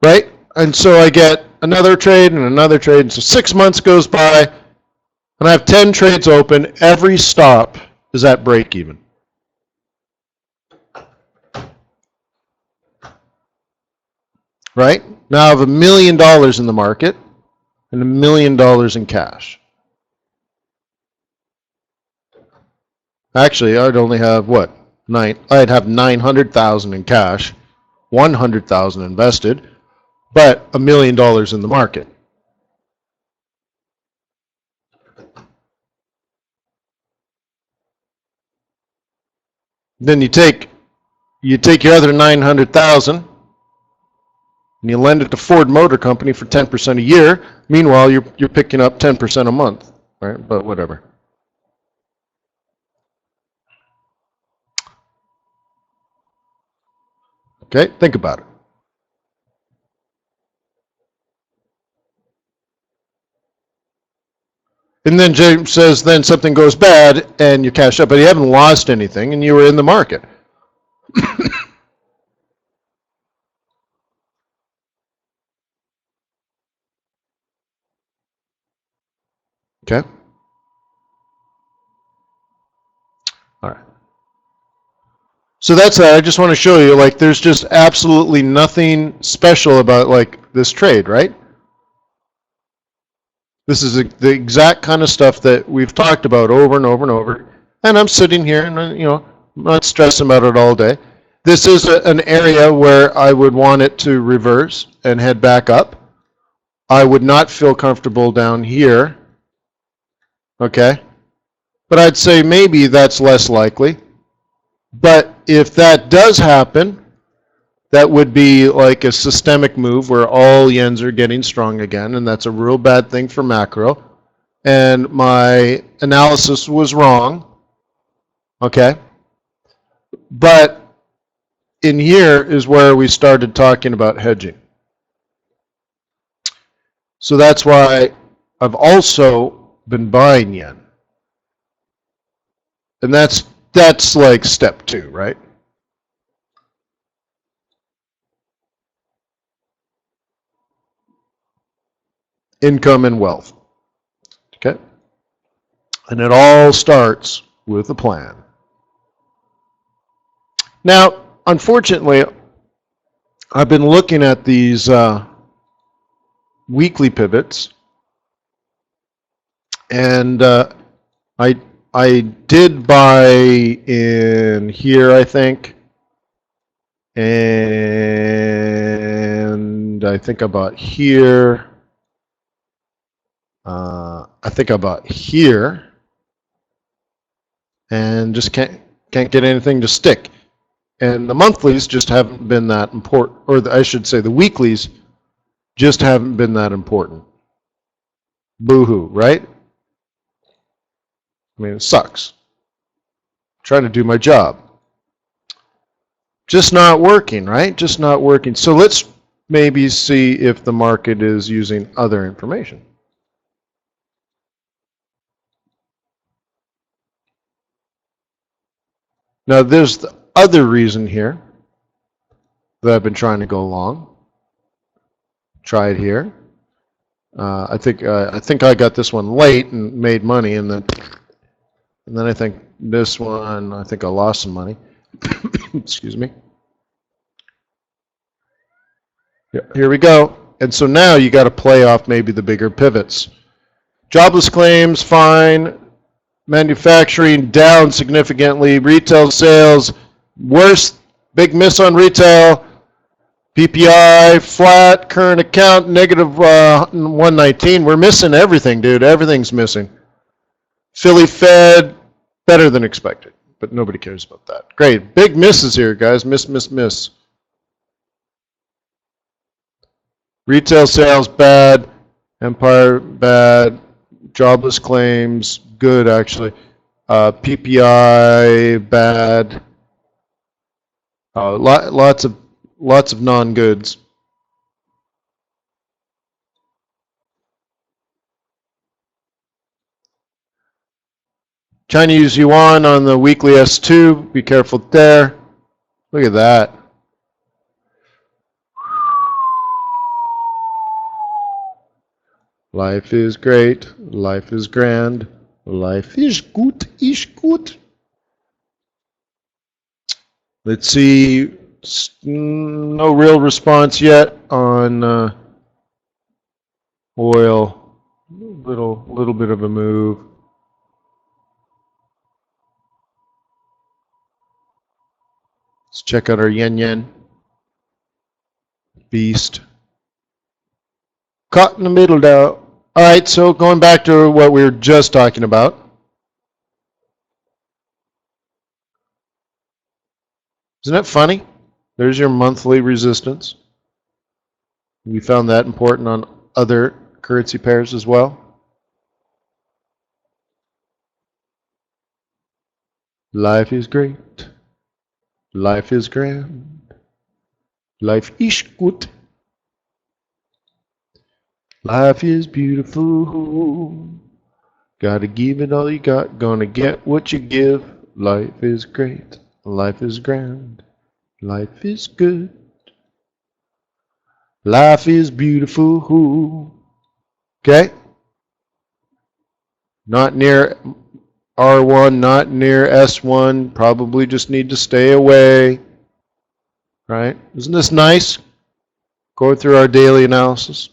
Right? And so I get another trade and another trade, and so 6 months goes by, and I have 10 trades open. Every stop is at break even. Right? Now I have $1 million in the market and $1 million in cash. Actually, I'd only have what? I'd have 900,000 in cash, 100,000 invested, but $1 million in the market. Then you take your other 900,000 and you lend it to Ford Motor Company for 10% a year. Meanwhile, you're picking up 10% a month, right? But whatever. Okay, think about it. And then James says, then something goes bad and you cash up, but you haven't lost anything and you were in the market. Okay. All right. So that's that. I just want to show you, like, there's just absolutely nothing special about, like, this trade, right? This is the exact kind of stuff that we've talked about over and over and over. And I'm sitting here and, I'm not stressing about it all day. This is an area where I would want it to reverse and head back up. I would not feel comfortable down here, okay? But I'd say maybe that's less likely. But if that does happen, that would be like a systemic move where all yens are getting strong again, and that's a real bad thing for macro. And my analysis was wrong, okay? But in here is where we started talking about hedging. So that's why I've also been buying yen. And that's like step 2, right? Income and wealth. Okay? And it all starts with a plan. Now, unfortunately, I've been looking at these weekly pivots, and I did buy in here, I think, and I think I bought here. I think I bought here, and just can't get anything to stick. And the monthlies just haven't been that important, or I should say the weeklies just haven't been that important. Boo-hoo, right? I mean, it sucks. I'm trying to do my job. Just not working, right? Just not working. So let's maybe see if the market is using other information. Now, there's the other reason here that I've been trying to go long. Try it here. I think I got this one late and made money, and then I think this one, I think I lost some money. Excuse me. Here we go. And so now you got to play off maybe the bigger pivots. Jobless claims, fine. Manufacturing down significantly. Retail sales, worse. Big miss on retail. PPI, flat. Current account, negative 119. We're missing everything, dude. Everything's missing. Philly Fed, better than expected. But nobody cares about that. Great. Big misses here, guys. Miss, miss, miss. Retail sales, bad. Empire, bad. Jobless claims, good actually. PPI, bad. Lots of non-goods. Chinese yuan on the weekly S2. Be careful there. Look at that. Life is great. Life is grand. Life is gut. Is gut. Let's see. No real response yet on oil. Little bit of a move. Let's check out our yen. Beast. Caught in the middle now. All right, so going back to what we were just talking about. Isn't it funny? There's your monthly resistance. We found that important on other currency pairs as well. Life is great. Life is grand. Life is gut. Life is beautiful. Gotta give it all you got. Gonna get what you give. Life is great. Life is grand. Life is good. Life is beautiful. Okay? Not near R1, not near S1. Probably just need to stay away. Right? Isn't this nice? Going through our daily analysis.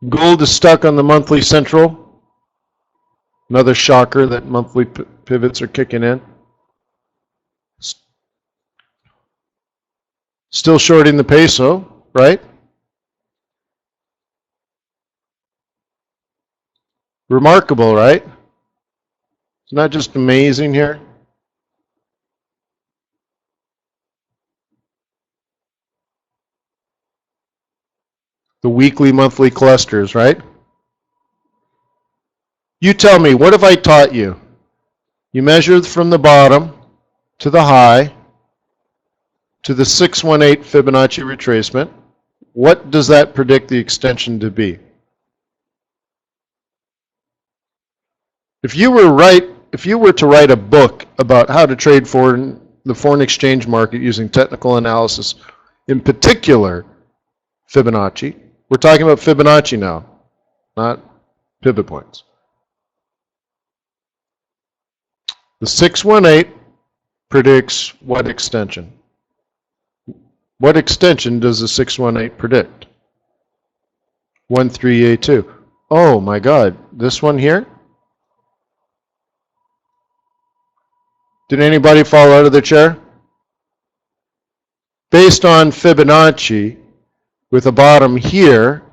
Gold is stuck on the monthly central. Another shocker that monthly pivots are kicking in. Still shorting the peso, right? Remarkable, right? It's not just amazing here. The weekly, monthly clusters, right? You tell me, what have I taught you? You measure from the bottom to the high to the 618 Fibonacci retracement. What does that predict the extension to be? If you were to write a book about how to trade the foreign exchange market using technical analysis, in particular Fibonacci, we're talking about Fibonacci now, not pivot points. The 618 predicts what extension? What extension does the 618 predict? 1382. Oh my God, this one here? Did anybody fall out of their chair? Based on Fibonacci, with a bottom here,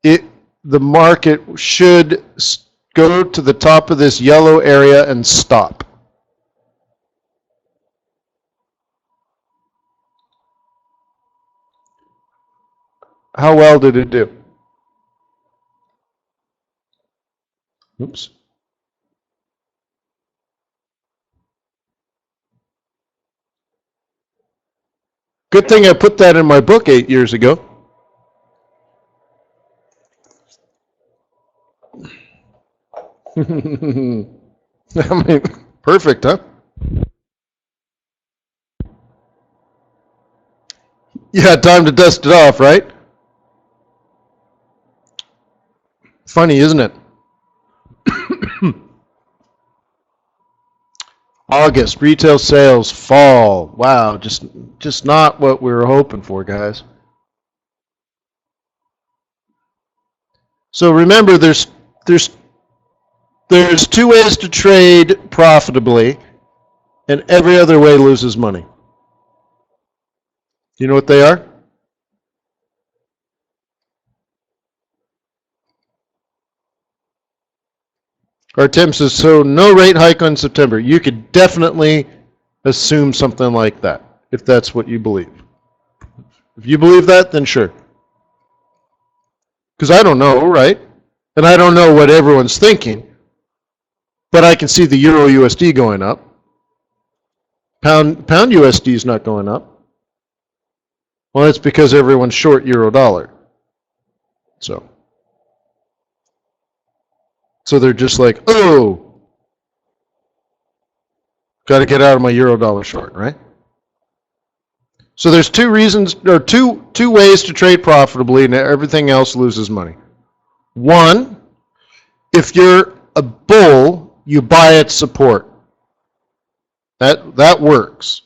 the market should go to the top of this yellow area and stop. How well did it do? Oops. Good thing I put that in my book 8 years ago. I mean, perfect, huh? You had time to dust it off, right? Funny, isn't it? August, retail sales fall. Wow, just not what we were hoping for, guys. So remember, there's two ways to trade profitably, and every other way loses money. You know what they are? Artem says, so no rate hike on September. You could definitely assume something like that, if that's what you believe. If you believe that, then sure. Because I don't know, right? And I don't know what everyone's thinking. But I can see the Euro USD going up. Pound USD is not going up. Well, it's because everyone's short euro dollar. So they're just like, oh, got to get out of my euro dollar short, right? So there's two reasons, or two ways to trade profitably, and everything else loses money. One, if you're a bull, you buy at support. That works.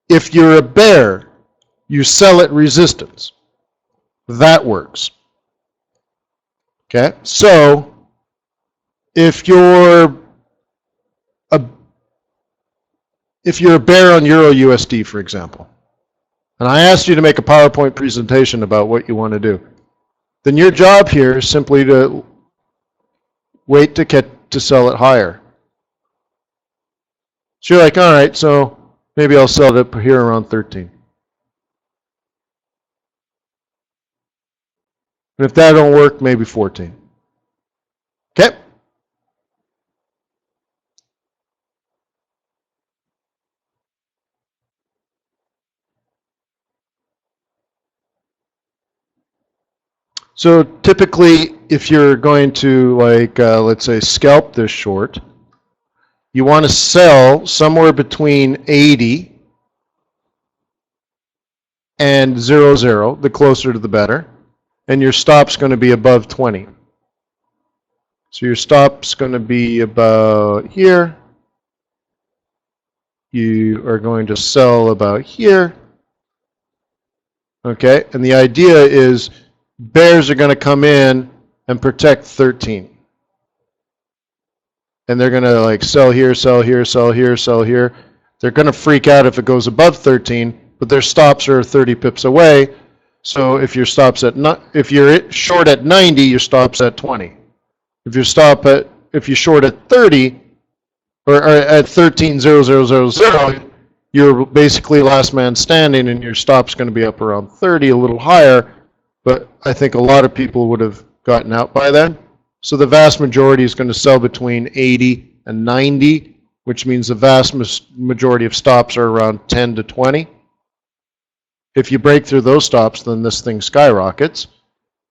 If you're a bear, you sell at resistance. That works. Okay? So if you're a bear on Euro USD, for example, and I asked you to make a PowerPoint presentation about what you want to do, then your job here is simply to wait to sell it higher. So you're like, all right, so maybe I'll sell it up here around 13. And if that don't work, maybe 14. Okay? So typically, if you're going to, like, let's say, scalp this short, you want to sell somewhere between 80 and 00, the closer to the better, and your stop's going to be above 20. So your stop's going to be about here. You are going to sell about here. Okay, and the idea is bears are going to come in and protect 13. And they're going to like sell here, sell here, sell here, sell here. They're going to freak out if it goes above 13, but their stops are 30 pips away. So if your stops at if you're short at 90, your stop's at 20. If you short at 30 or at 13.0000, you're basically last man standing, and your stop's going to be up around 30, a little higher. But I think a lot of people would have gotten out by then. So the vast majority is going to sell between 80 and 90, which means the vast majority of stops are around 10 to 20. If you break through those stops, then this thing skyrockets.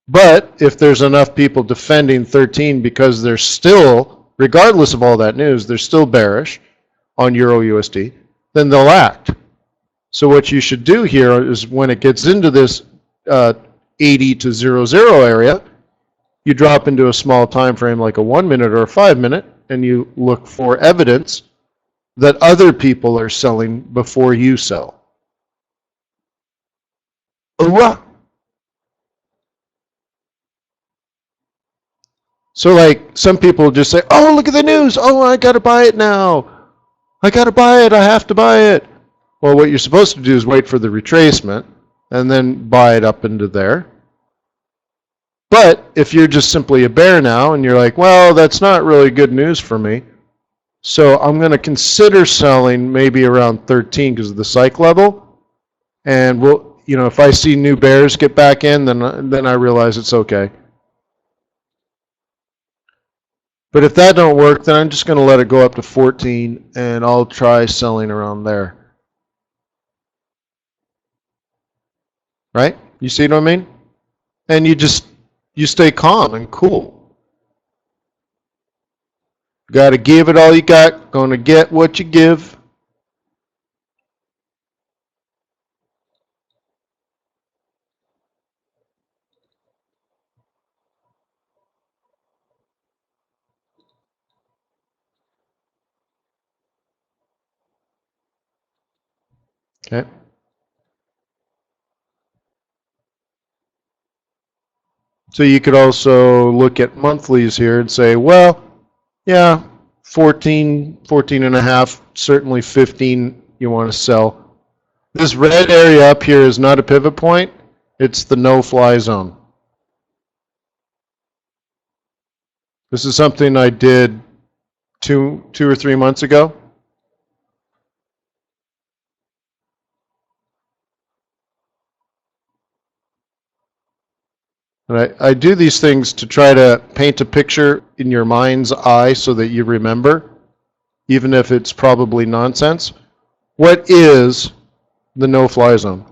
But if there's enough people defending 13 because they're still, regardless of all that news, they're still bearish on Euro USD, then they'll act. So what you should do here is when it gets into this 80 to 00 area, you drop into a small time frame like a 1 minute or a 5 minute, and you look for evidence that other people are selling before you sell. Hoorah! So like some people just say, oh, look at the news. Oh, I got to buy it now. I got to buy it. I have to buy it. Well, what you're supposed to do is wait for the retracement and then buy it up into there. But if you're just simply a bear now and you're like, well, that's not really good news for me, so I'm going to consider selling maybe around 13 because of the psych level. And we'll, if I see new bears get back in, then I realize it's okay. But if that don't work, then I'm just going to let it go up to 14, and I'll try selling around there. Right? You see what I mean? And you stay calm and cool. Got to give it all you got. Going to get what you give. Okay. So you could also look at monthlies here and say, well, yeah, 14 and a half, certainly 15 you want to sell. This red area up here is not a pivot point. It's the no-fly zone. This is something I did two or 3 months ago. And I do these things to try to paint a picture in your mind's eye so that you remember, even if it's probably nonsense. What is the no-fly zone?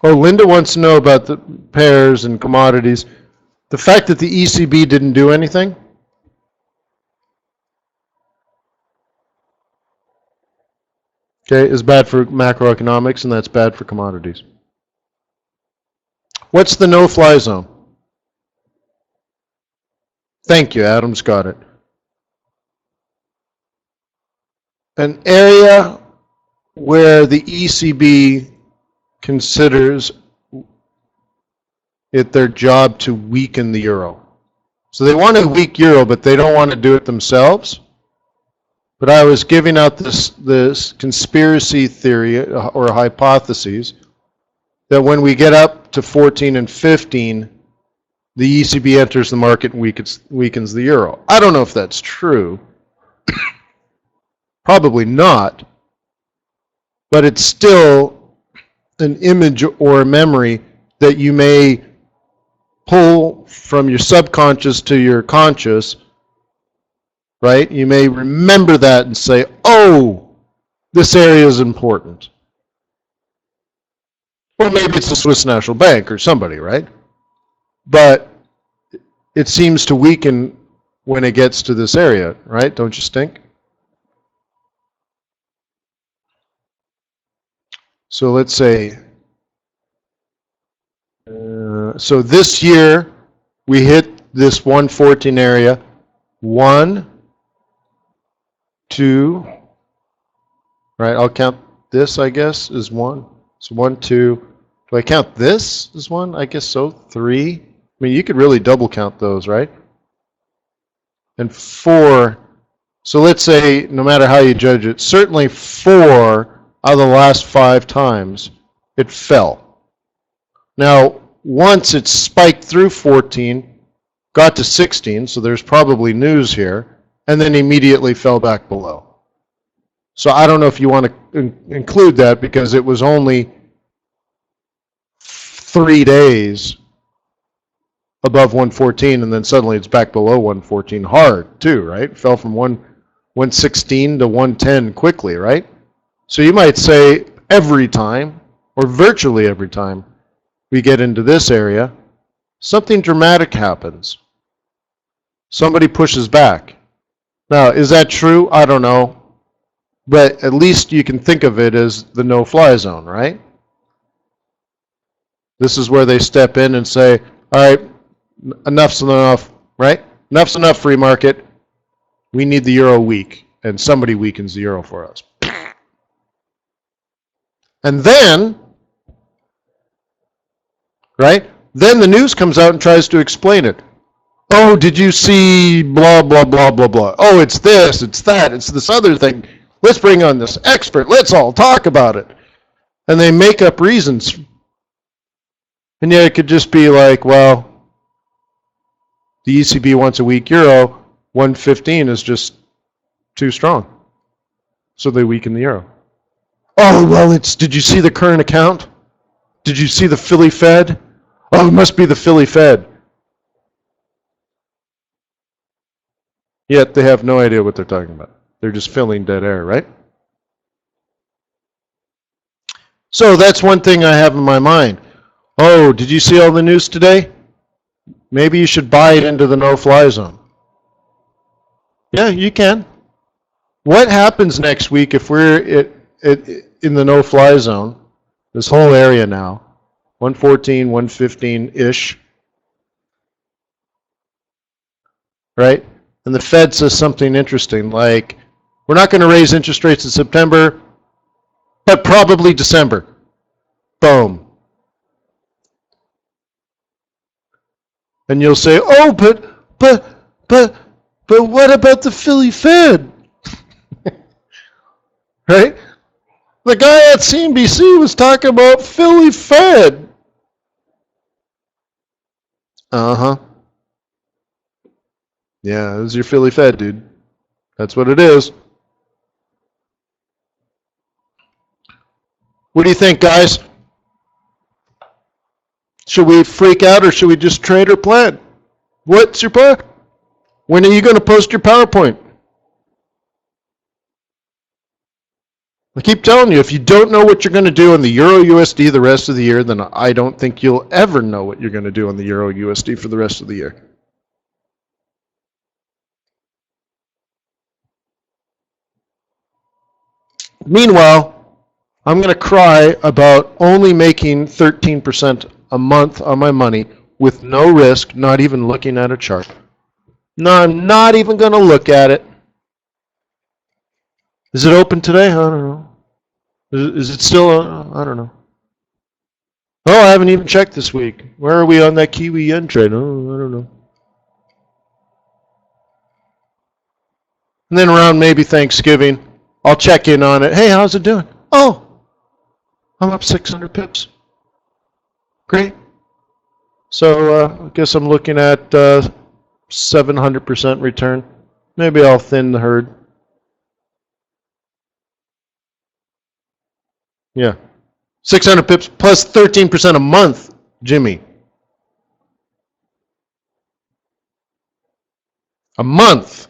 Oh, Linda wants to know about the pairs and commodities. The fact that the ECB didn't do anything, okay, is bad for macroeconomics, and that's bad for commodities. What's the no-fly zone? Thank you, Adam's got it. An area where the ECB considers it their job to weaken the euro. So they want to weak euro, but they don't want to do it themselves. But I was giving out this conspiracy theory or hypotheses that when we get up to 14 and 15, the ECB enters the market and weakens the euro. I don't know if that's true. Probably not. But it's still an image or a memory that you may pull from your subconscious to your conscious, right? You may remember that and say, oh, this area is important. Or maybe it's the Swiss National Bank or somebody, right? But it seems to weaken when it gets to this area, right? Don't you think? So let's say, so this year we hit this 114 area. 1, 2, right? I'll count this, I guess, as 1. So 1, 2. Do I count this as 1? I guess so. 3. I mean, you could really double count those, right? And 4. So let's say, no matter how you judge it, certainly 4 out of the last 5 times it fell. Now, once it spiked through 14, got to 16, so there's probably news here, and then immediately fell back below. So I don't know if you want to include that because it was only 3 days above 114, and then suddenly it's back below 114 hard too, right? Fell from 116 to 110 quickly, right? So you might say every time, or virtually every time, we get into this area, something dramatic happens. Somebody pushes back. Now, is that true? I don't know. But at least you can think of it as the no-fly zone, right? This is where they step in and say, all right, enough's enough, right? Enough's enough, free market. We need the euro weak, and somebody weakens the euro for us. And then, right, then the news comes out and tries to explain it. Oh, did you see blah, blah, blah, blah, blah. Oh, it's this, it's that, it's this other thing. Let's bring on this expert. Let's all talk about it. And they make up reasons. And yet it could just be like, well, the ECB wants a weak euro. 115 is just too strong. So they weaken the euro. Oh, well, did you see the current account? Did you see the Philly Fed? Oh, it must be the Philly Fed. Yet they have no idea what they're talking about. They're just filling dead air, right? So that's one thing I have in my mind. Oh, did you see all the news today? Maybe you should buy it into the no-fly zone. Yeah, you can. What happens next week if we're in the no-fly zone, this whole area now, 114, 115-ish, right? And the Fed says something interesting, like, we're not going to raise interest rates in September, but probably December. Boom. And you'll say, oh, but what about the Philly Fed? Right? The guy at CNBC was talking about Philly Fed. Uh-huh. Yeah, it was your Philly Fed, dude. That's what it is. What do you think, guys? Should we freak out or should we just trade or plan? What's your plan? When are you going to post your PowerPoint? I keep telling you, if you don't know what you're going to do on the Euro USD the rest of the year, then I don't think you'll ever know what you're going to do on the Euro USD for the rest of the year. Meanwhile, I'm going to cry about only making 13% a month on my money with no risk, not even looking at a chart. No, I'm not even going to look at it. Is it open today? I don't know. Is it still? I don't know. Oh, I haven't even checked this week. Where are we on that Kiwi yen trade? Oh, I don't know. And then around maybe Thanksgiving, I'll check in on it. Hey, how's it doing? Oh, I'm up 600 pips. Great. So I guess I'm looking at 700% return. Maybe I'll thin the herd. Yeah. 600 pips plus 13% a month, Jimmy. A month.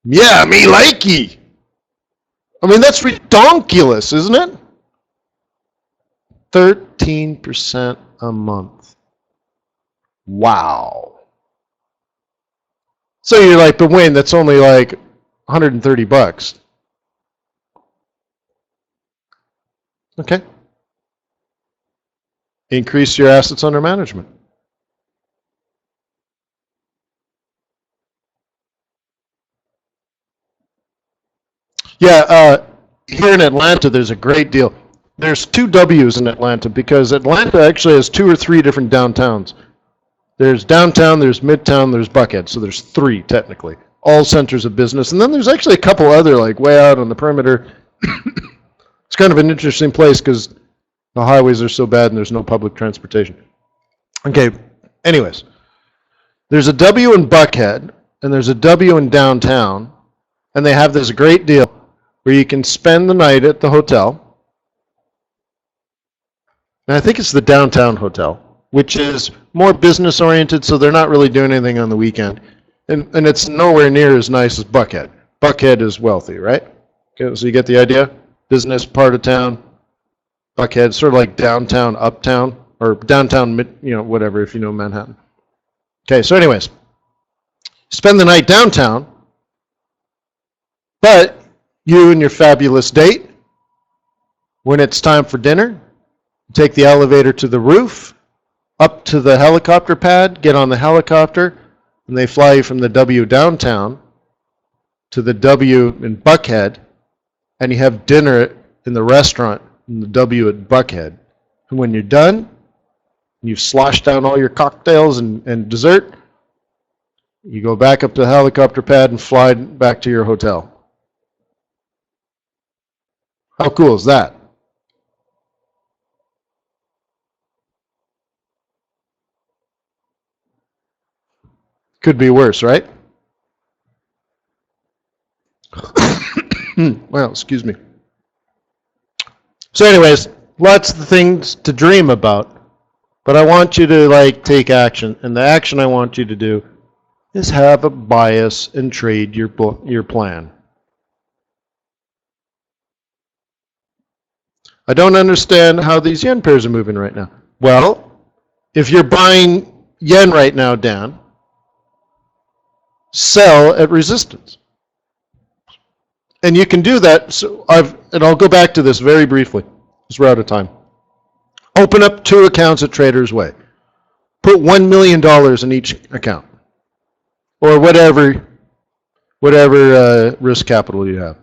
Yeah, me likey. I mean, that's redonkulous, isn't it? 13% a month. Wow. So you're like, but Wayne, that's only like 130 bucks. Okay. Increase your assets under management. Yeah, here in Atlanta, there's a great deal. There's two W's in Atlanta because Atlanta actually has 2 or 3 different downtowns. There's downtown, there's midtown, there's Buckhead. So there's 3 technically, all centers of business. And then there's actually a couple other like way out on the perimeter. It's kind of an interesting place because the highways are so bad and there's no public transportation. Okay, anyways, there's a W in Buckhead and there's a W in downtown, and they have this great deal where you can spend the night at the hotel. And I think it's the downtown hotel, which is more business oriented, so they're not really doing anything on the weekend. And it's nowhere near as nice as Buckhead. Buckhead is wealthy, right? Okay, so you get the idea? Business part of town. Buckhead, sort of like downtown, uptown, or downtown, whatever, if you know Manhattan. Okay, so anyways, spend the night downtown, but you and your fabulous date, when it's time for dinner, take the elevator to the roof, up to the helicopter pad, get on the helicopter, and they fly you from the W downtown to the W in Buckhead, and you have dinner in the restaurant in the W at Buckhead. And when you're done, you've sloshed down all your cocktails and dessert, you go back up to the helicopter pad and fly back to your hotel. How cool is that? Could be worse, right? Well, excuse me. So anyways, lots of things to dream about, but I want you to take action, and the action I want you to do is have a bias and trade your plan. I don't understand how these yen pairs are moving right now. Well, if you're buying yen right now, Dan, sell at resistance. And you can do that. So I'll go back to this very briefly, because we're out of time. Open up 2 accounts at TradersWay. Put $1 million in each account, or whatever risk capital you have.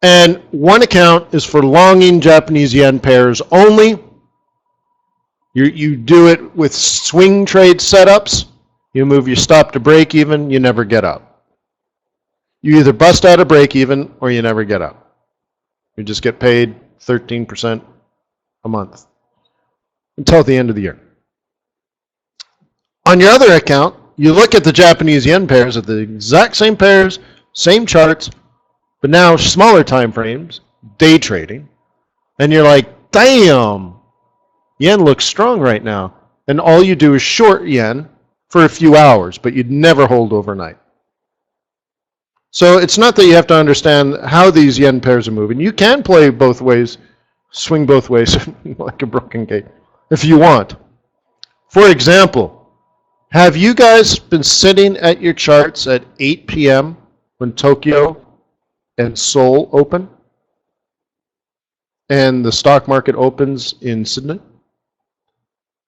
And one account is for longing Japanese yen pairs only. You do it with swing trade setups. You move your stop to break even, you never get up. You either bust out of break even or you never get up. You just get paid 13% a month until the end of the year. On your other account, you look at the Japanese yen pairs at the exact same pairs, same charts, but now smaller time frames, day trading, and you're like, damn, yen looks strong right now. And all you do is short yen for a few hours, but you'd never hold overnight. So it's not that you have to understand how these yen pairs are moving. You can play both ways, swing both ways like a broken gate if you want. For example, have you guys been sitting at your charts at 8 p.m. when Tokyo and Seoul open and the stock market opens in Sydney?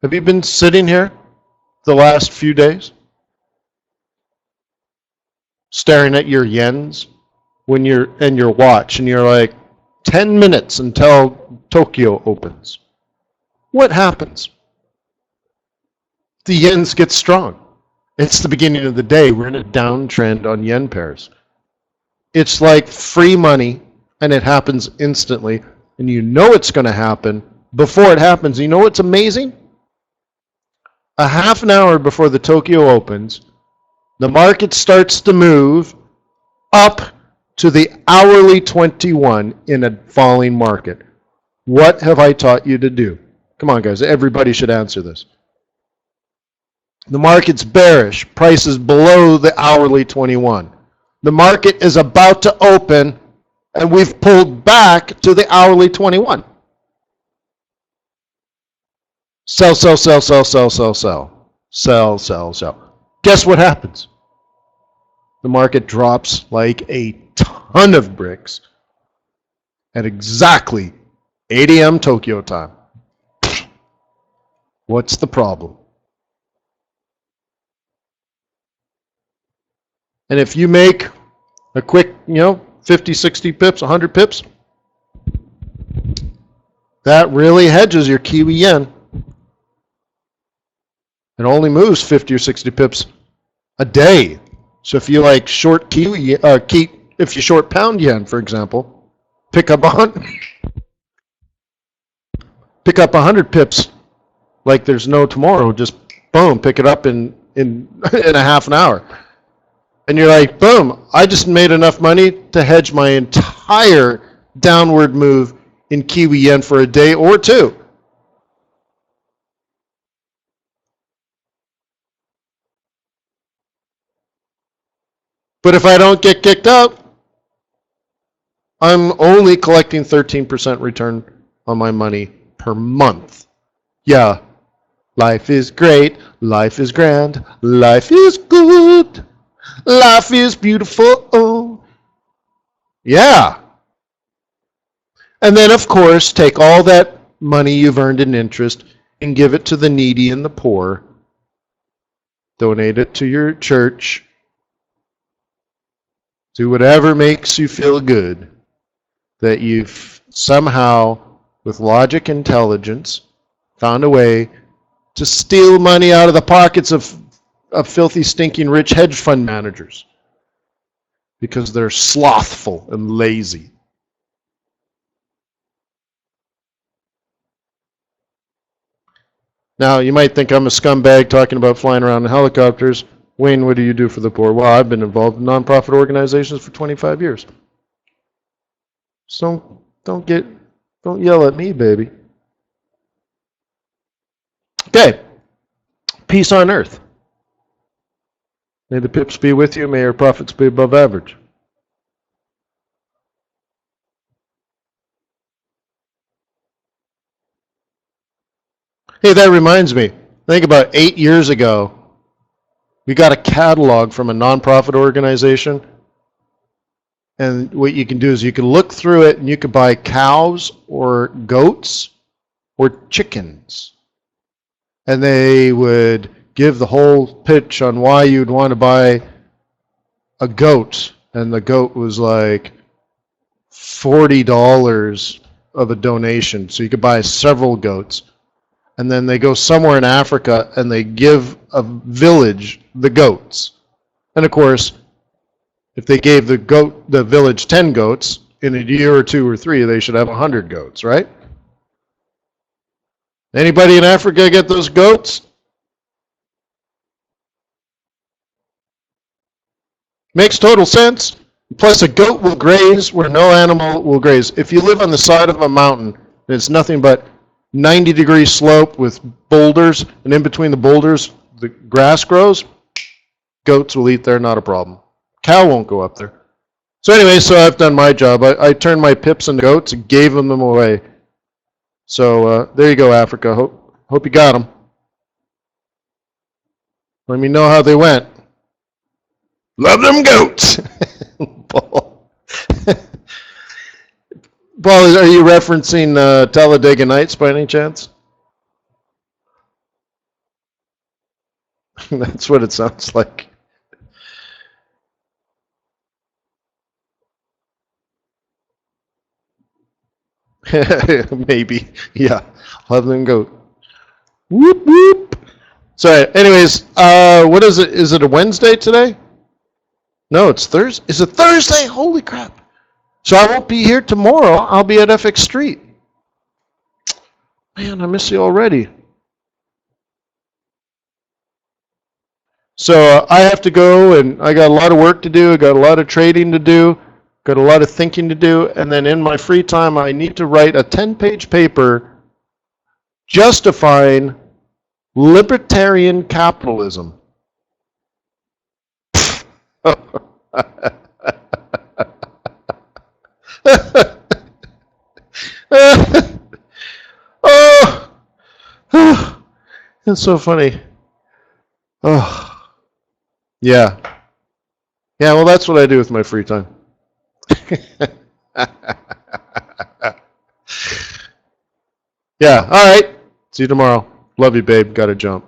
Have you been sitting here the last few days staring at your yens when you're in your watch and you're like 10 minutes until Tokyo opens? What happens? The yens get strong. It's the beginning of the day. We're in a downtrend on yen pairs. It's like free money, and it happens instantly, and you know it's going to happen before it happens. You know what's amazing? A half an hour before the Tokyo opens, the market starts to move up to the hourly 21 in a falling market. What have I taught you to do? Come on, guys. Everybody should answer this. The market's bearish. Price is below the hourly 21. The market is about to open, and we've pulled back to the hourly 21. Sell, sell, sell, sell, sell, sell, sell. sell, sell, sell. Guess what happens? The market drops like a ton of bricks at exactly 8 a.m. Tokyo time. What's the problem? And if you make a quick, 50, 60 pips, 100 pips, that really hedges your Kiwi yen. It only moves 50 or 60 pips a day. So if you like short Kiwi, if you short pound yen, for example, pick up 100 pips like there's no tomorrow. Just boom, pick it up in a half an hour. And you're like, boom, I just made enough money to hedge my entire downward move in Kiwi yen for a day or two. But if I don't get kicked out, I'm only collecting 13% return on my money per month. Yeah, life is great, life is grand, life is good, life is beautiful. Oh, yeah. And then, of course, take all that money you've earned in interest and give it to the needy and the poor. Donate it to your church. Do whatever makes you feel good, that you've somehow, with logic and intelligence, found a way to steal money out of the pockets of filthy, stinking, rich hedge fund managers because they're slothful and lazy. Now, you might think I'm a scumbag talking about flying around in helicopters. Wayne, what do you do for the poor? Well, I've been involved in nonprofit organizations for 25 years. So don't yell at me, baby. Okay. Peace on earth. May the pips be with you. May your profits be above average. Hey, that reminds me. I think about 8 years ago, we got a catalog from a nonprofit organization. And what you can do is you can look through it and you can buy cows or goats or chickens. And they would give the whole pitch on why you'd want to buy a goat. And the goat was like $40 of a donation. So you could buy several goats. And then they go somewhere in Africa and they give a village the goats. And of course, if they gave the village 10 goats, in a year or 2 or 3, they should have 100 goats, right? Anybody in Africa get those goats? Makes total sense. Plus, a goat will graze where no animal will graze. If you live on the side of a mountain, and it's nothing but 90-degree slope with boulders, and in between the boulders, the grass grows, goats will eat there, not a problem. Cow won't go up there. So anyway, so I've done my job. I turned my pips into goats and gave them away. So there you go, Africa. Hope you got them. Let me know how they went. Love them goats. Paul, are you referencing Talladega Nights by any chance? That's what it sounds like. Maybe. Yeah. Love them goat. Whoop, whoop. So anyways, what is it? Is it a Wednesday today? No, it's Thursday. Is it Thursday? Holy crap. So I won't be here tomorrow. I'll be at FX Street. Man, I miss you already. So I have to go, and I got a lot of work to do. I got a lot of trading to do. Got a lot of thinking to do. And then in my free time, I need to write a 10-page paper justifying libertarian capitalism. Oh, it's so funny. Oh, yeah. Yeah, well, that's what I do with my free time. Yeah, all right. See you tomorrow. Love you, babe. Gotta jump.